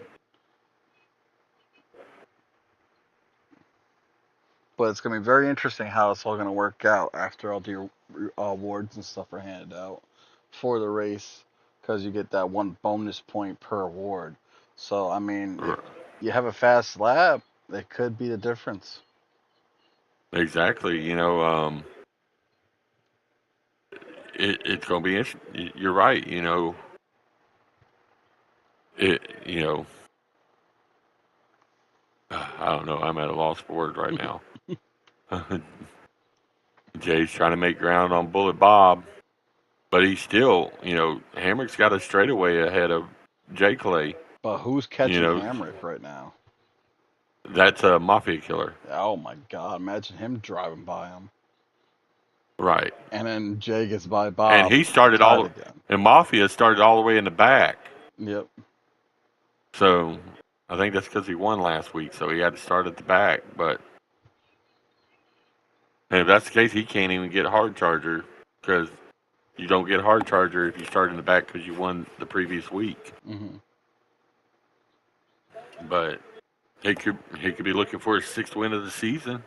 But it's going to be very interesting how it's all going to work out after all the awards and stuff are handed out for the race because you get that 1 bonus point per award. So, I mean, if you have a fast lap, it could be the difference. exactly, it's going to be interesting. You're right. It, I don't know. I'm at a loss for words right now. Jay's trying to make ground on Bullet Bob, but he's still, Hamrick's got a straightaway ahead of Jay Clay. But who's You catching know, Hamrick right now? that's a Mafia killer. Oh my God! Imagine him driving by him. Right. And then Jay gets by Bob. And he started tied again. and Mafia started all the way in the back. Yep. So I think that's because he won last week, so he had to start at the back. But and if that's the case, he can't even get hard charger because you don't get hard charger if you start in the back because you won the previous week. Mm-hmm. But he could be looking for his 6th win of the season.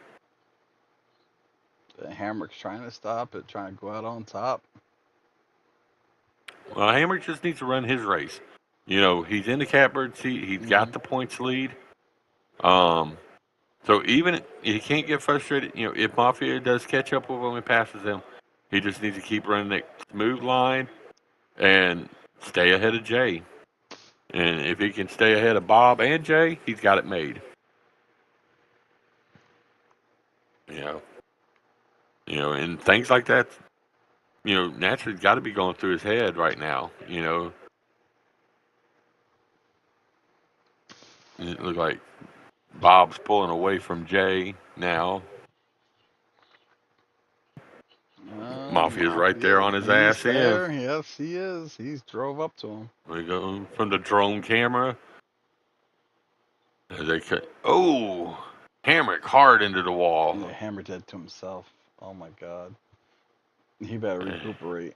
Hamrick's trying to stop it, trying to go out on top. Well, Hamrick just needs to run his race. He's in the catbird seat. He's got the points lead. So even he can't get frustrated. If Mafia does catch up with him and passes him, he just needs to keep running that smooth line and stay ahead of Jay. And if he can stay ahead of Bob and Jay, he's got it made. And things like that, naturally got to be going through his head right now. It looks like Bob's pulling away from Jay now. Mafia's right there on his ass there. Yes, he is. He's drove up to him. We go from the drone camera. As they cut. Oh, Hamrick hard into the wall. Yeah, Hammer did to himself. Oh my God. He better recuperate.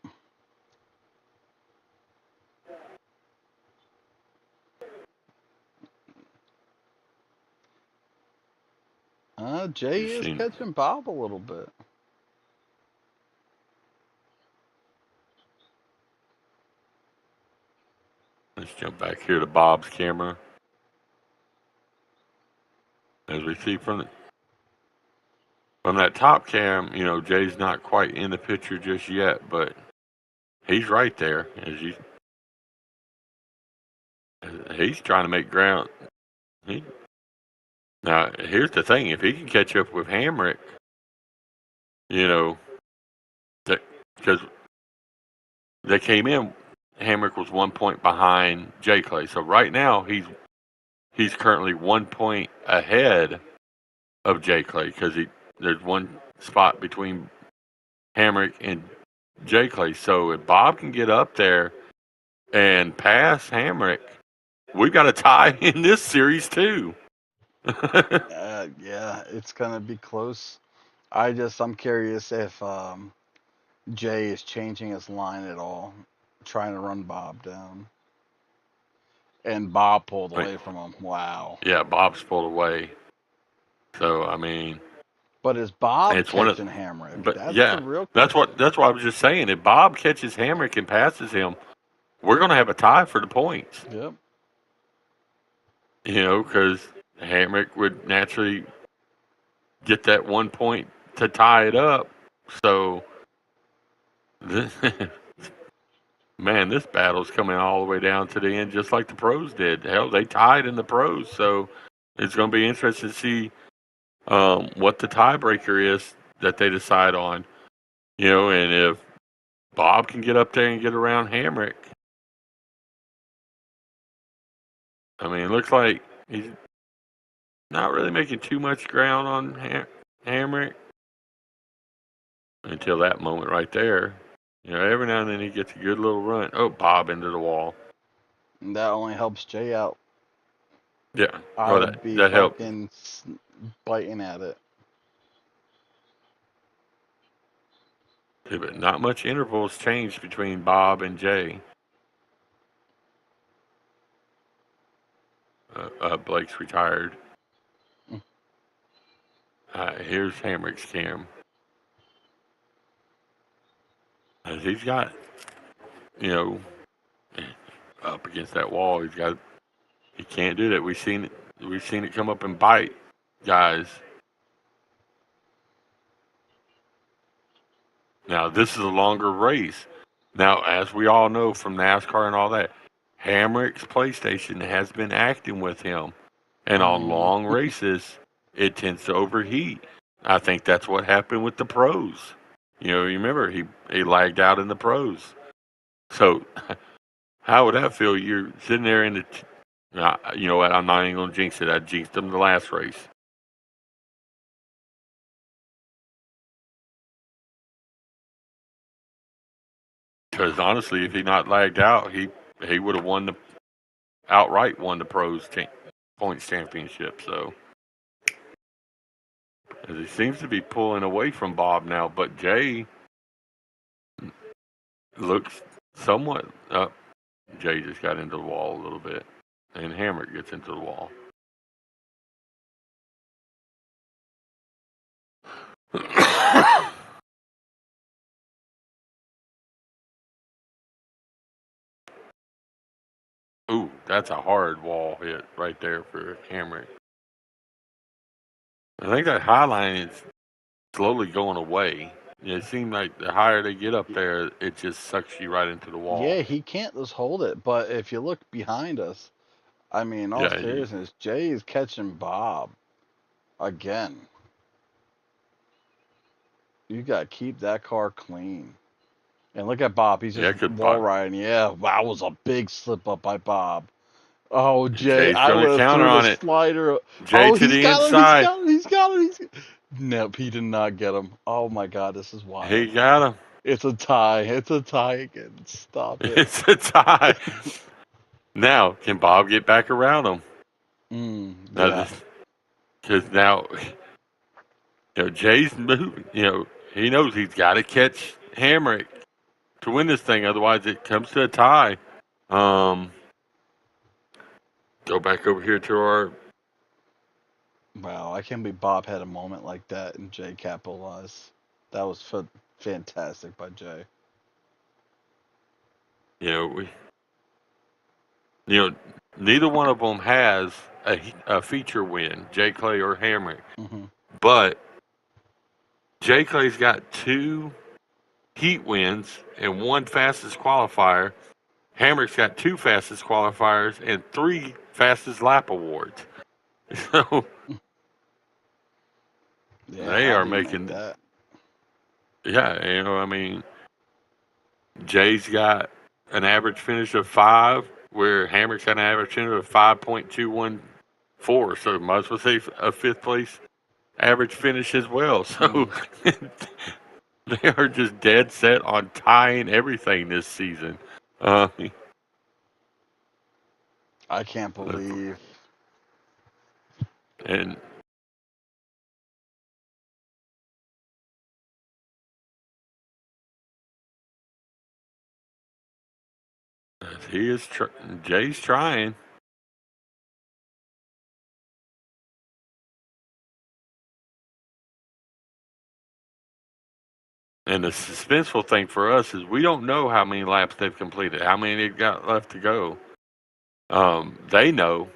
Jay is catching Bob a little bit. Let's jump back here to Bob's camera. As we see from that top cam, Jay's not quite in the picture just yet, but he's right there. He's trying to make ground. Now, here's the thing: if he can catch up with Hamrick, because they came in, Hamrick was 1 point behind Jay Clay. So right now he's currently 1 point ahead of Jay Clay because there's one spot between Hamrick and Jay Clay. So if Bob can get up there and pass Hamrick, we've got a tie in this series too. Yeah, it's gonna be close. I'm curious if Jay is changing his line at all, trying to run Bob down. And Bob pulled away from him. Wow. Yeah, Bob's pulled away. So I mean, but is Bob catching Hamrick? But that's yeah, the real question. That's what I was just saying. If Bob catches Hamrick and passes him, we're going to have a tie for the points. Yep. Because Hamrick would naturally get that 1 point to tie it up. So, man, this battle's coming all the way down to the end, just like the pros did. Hell, they tied in the pros, so it's going to be interesting to see what the tiebreaker is that they decide on. And if Bob can get up there and get around Hamrick, I mean, it looks like he's not really making too much ground on Hamrick until that moment right there. Every now and then he gets a good little run. Oh, Bob into the wall. And that only helps Jay out. Yeah. That helps. Biting at it. Yeah, but not much intervals changed between Bob and Jay. Blake's retired. Here's Hamrick's cam. As he's got, up against that wall, he can't do that. We've seen it come up and bite guys. Now, this is a longer race. Now, as we all know from NASCAR and all that, Hamrick's PlayStation has been acting with him. And on long races, it tends to overheat. I think that's what happened with the pros. Remember he lagged out in the pros. So how would that feel? You're sitting there in the, you know what? I'm not even going to jinx it. I jinxed him the last race. Because honestly, if he not lagged out, he would have outright won the pros points championship. So as he seems to be pulling away from Bob now, but Jay looks somewhat up. Jay just got into the wall a little bit, and Hamrick gets into the wall. Ooh, that's a hard wall hit right there for Hamrick. I think that high line is slowly going away. It seems like the higher they get up there, it just sucks you right into the wall. Yeah, he can't just hold it. But if you look behind us, I mean, all Yeah, seriousness, Jay is catching Bob again. You got to keep that car clean. And look at Bob. He's just wall riding. Yeah, wow, was a big slip up by Bob. Oh, Jay, Jay's I going would to have counter threw on the it. slider. Jay Oh, to he's the got him. He's inside. got him. He's got him. Nope, he did not get him. Oh my God, this is wild. He got him. It's a tie. It's a tie again. Stop it. It's a tie. Now, can Bob get back around him? Yeah. Because now, Jay's moving. He knows he's got to catch Hamrick to win this thing. Otherwise, it comes to a tie. Go back over here to our. Wow, I can't believe Bob had a moment like that and Jay capitalized. That was fantastic by Jay. Neither one of them has a feature win, Jay Clay or Hamrick. Mm-hmm. But Jay Clay's got 2 heat wins and 1 fastest qualifier. Hamrick's got 2 fastest qualifiers and 3 fastest lap awards. So Yeah, they how are do you make making that? Yeah, Jay's got an average finish of 5, where Hamrick's got an average finish of 5.214. So might as well say a 5th place average finish as well. So they are just dead set on tying everything this season. I can't believe. And he is Jay's trying. And the suspenseful thing for us is we don't know how many laps they've completed, how many they've got left to go. They know.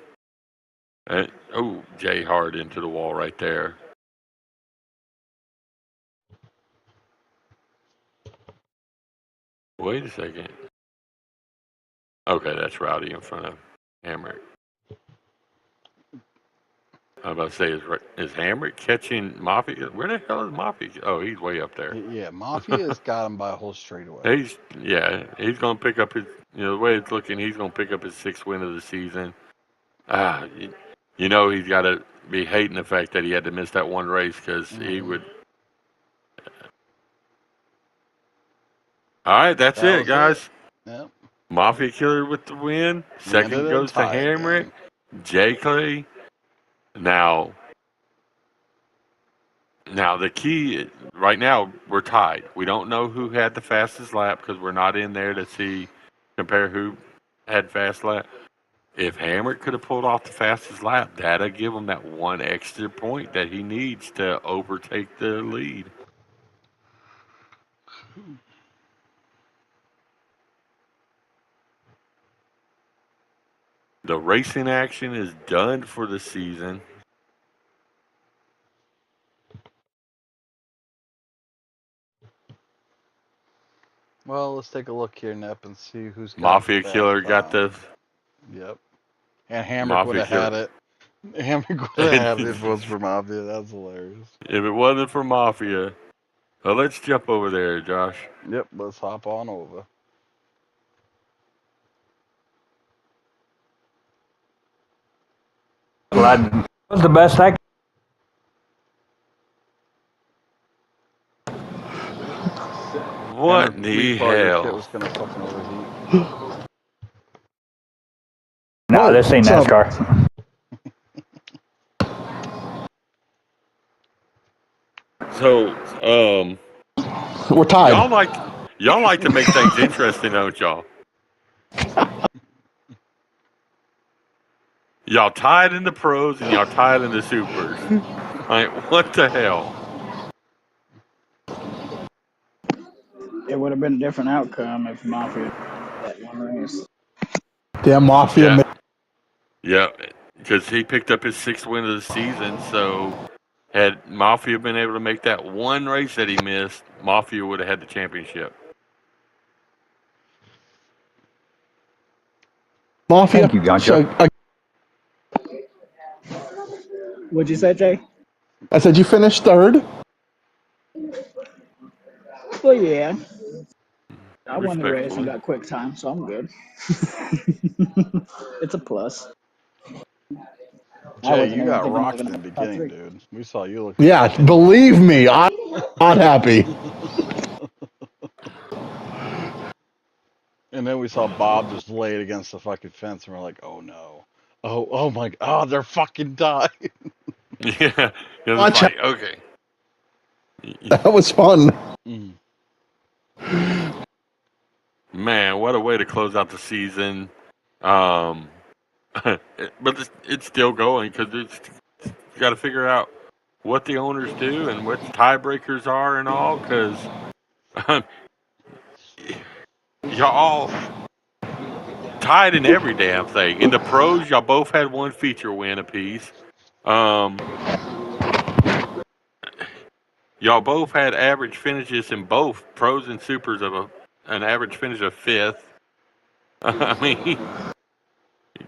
Jay hard into the wall right there. Wait a second. Okay, that's Rowdy in front of Hamrick. I was about to say, is Hamrick catching Mafia? Where the hell is Mafia? Oh, he's way up there. Yeah, Mafia's got him by a whole straightaway. He's going to pick up his, the way it's looking, he's going to pick up his 6th win of the season. He's got to be hating the fact that he had to miss that one race because he would. All right, that's it, guys. Yep. Mafia Killer with the win. Second goes to Hamrick. Jay Clay. Now the key right now, we're tied. We don't know who had the fastest lap because we're not in there to compare who had fast lap. If Hamrick could have pulled off the fastest lap, that'd give him that one extra point that he needs to overtake the lead. The racing action is done for the season. Well, let's take a look here, Nep, and see who's got Mafia the Killer got the. Yep. And Hamrick would have had it. Hammock would have if it was for Mafia. That's hilarious. If it wasn't for Mafia, let's jump over there, Josh. Yep, let's hop on over. That was the best I could. What Hammock, in please the thought your shit hell? was gonna fucking overheat. No, this ain't What's up? NASCAR. So, We're tied. y'all like to make things interesting, don't y'all? Y'all tied in the pros and y'all tied in the supers. Like, what the hell? It would have been a different outcome if Mafia had one race. Damn Mafia. Yeah, yeah, because he picked up his 6th win of the season. So, had Mafia been able to make that one race that he missed, Mafia would have had the championship. Mafia. Thank you, Gotcha. What'd you say, Jay? I said you finished third. Well, yeah. I won the race and Respectfully. got quick time, so I'm good. It's a plus. I Jay, wasn't you even got thinking rocked of in the it top beginning, three. dude. We saw you looking Yeah, fucking. believe me, I'm not happy. And then we saw Bob just laid against the fucking fence, and we're like, oh no. Oh my god, they're fucking dying. Yeah, because it's Watch out. like, okay. That was fun. Mm. Man, what a way to close out the season. Um, but it's still going because you got to figure out what the owners do and what tiebreakers are and all. Because y'all tied in every damn thing. In the pros, y'all both had one feature win apiece. Um, y'all both had average finishes in both pros and supers of an average finish of 5th. I mean,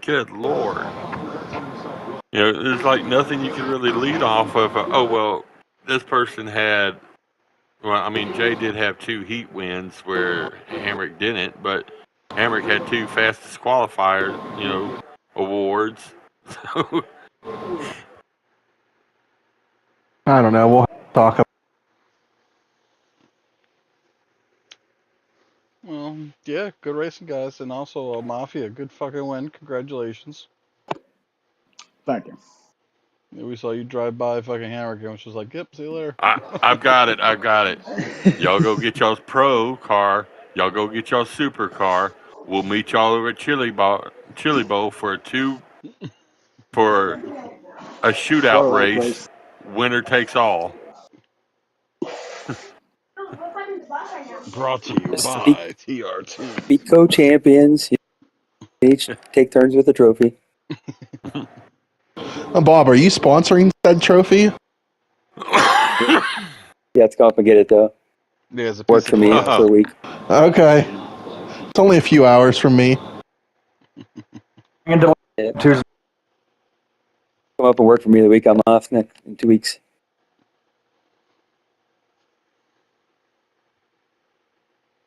good lord. There's like nothing you can really lead off of. Oh well, this person had. Well, I mean, Jay did have 2 heat wins where Hamrick didn't, but Hamrick had 2 fastest qualifier, awards. So I don't know. We'll talk about Well, yeah, good racing, guys. And also, Mafia, good fucking win. Congratulations. Thank you. Yeah, we saw you drive by fucking Hammer again, which was like, yep, see you later. I've got it. I've got it. Y'all go get y'all's pro car. Y'all go get y'all's super car. We'll meet y'all over at Chili Bowl for a shootout Throw off race. race. Winner takes all. Brought to you Just be, by TRT. be co-champions. You each take turns with the trophy. Bob, are you sponsoring said trophy? You have to come up and get it though. Yeah, it's a Work piece of for me glass. for a week. Okay. It's only a few hours from me. And Yeah. Tuesday. Come up and work for me the week I'm off in 2 weeks.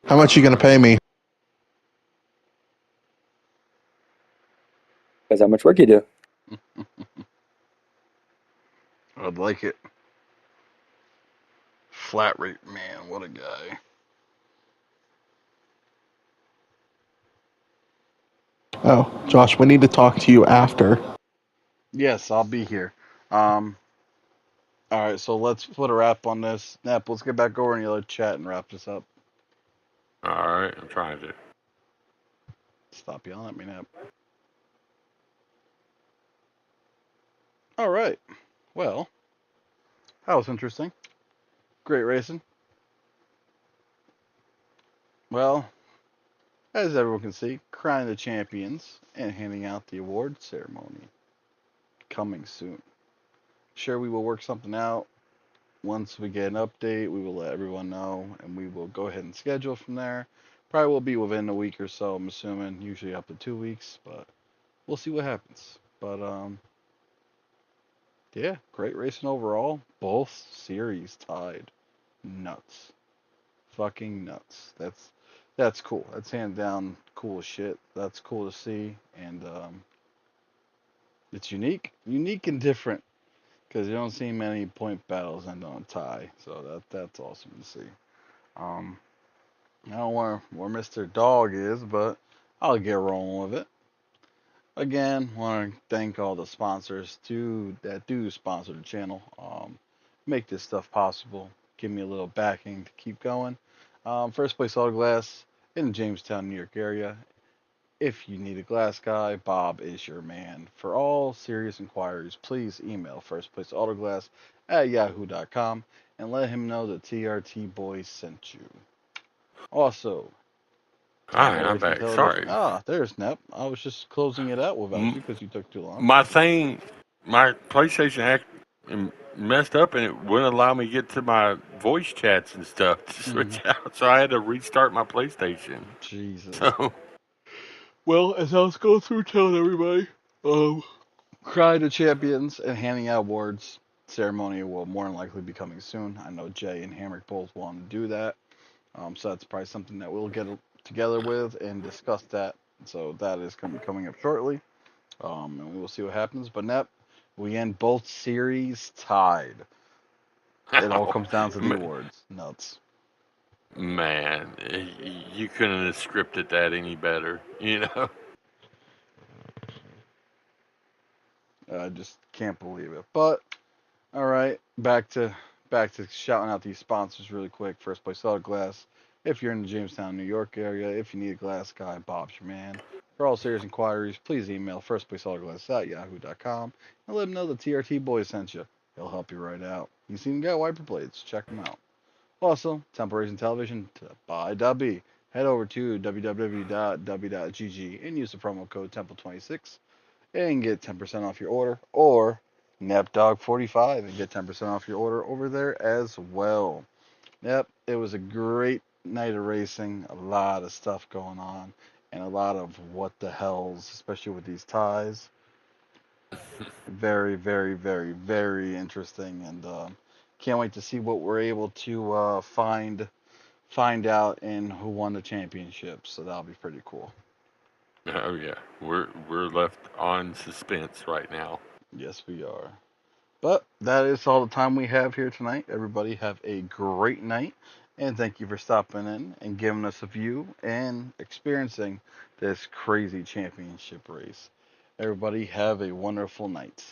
How much are you going to pay me? Because how much work you do. I'd like it. Flat rate, man, what a guy. Oh, Josh, we need to talk to you after. Yes, I'll be here. Um, all right, so let's put a wrap on this. Nap, let's get back over in the other chat and wrap this up. All right, I'm trying to. Stop yelling at me, Nap. All right. Well, that was interesting. Great racing. Well, as everyone can see, crowning the champions and handing out the award ceremony coming soon. Sure, we will work something out. Once we get an update, we will let everyone know, and we will go ahead and schedule from there. Probably will be within a week or so, I'm assuming, usually up to 2 weeks, but we'll see what happens. But Yeah, great racing overall. Both series tied. Nuts. Fucking nuts. That's cool. That's hand down cool as shit. That's cool to see, and it's unique and different because you don't see many point battles end on a tie. So that's awesome to see. Um, I don't know where Mr. Dog is, but I'll get rolling with it. Again, want to thank all the sponsors that do sponsor the channel. Make this stuff possible. Give me a little backing to keep going. First Place Auto Glass in the Jamestown, New York area. If you need a glass guy, Bob is your man. For all serious inquiries, please email firstplaceautoglass at yahoo.com and let him know the TRT boys sent you. Also, All right, Temple I'm Racing back. Television. Sorry. Ah, there's Nep. I was just closing it out without M- you because you took too long. my thing, my PlayStation messed up and it wouldn't allow me to get to my voice chats and stuff to Hmm. switch out. So I had to restart my PlayStation. Jesus. So, Well, as I was going through telling everybody, Cry to Champions and handing out awards ceremony will more than likely be coming soon. I know Jay and Hamrick both want to do that. So that's probably something that we'll get together with and discuss that. So that is coming up shortly. And we will see what happens. But Nep, we end both series tied. It all comes down to the awards. Nuts. man, you couldn't have scripted that any better, you know? I just can't believe it. But all right, back to shouting out these sponsors really quick. First Place Auto Glass. If you're in the Jamestown, New York area, if you need a glass guy, Bob's your man. For all serious inquiries, please email firstplaceautoglass at yahoo.com and let him know the TRT boys sent you. He'll help you right out. He's even got wiper blades. Check him out. Also, Temple Racing Television to buy W. Head over to www.w.gg and use the promo code Temple26 and get 10% off your order, or NapDog45 and get 10% off your order over there as well. Yep, it was a great night of racing, a lot of stuff going on, and a lot of what the hells, especially with these ties. Very, very, very, very interesting, and can't wait to see what we're able to find out and who won the championship. So that'll be pretty cool. Oh yeah, we're left on suspense right now. Yes, we are. But that is all the time we have here tonight. Everybody have a great night. And thank you for stopping in and giving us a view and experiencing this crazy championship race. Everybody have a wonderful night.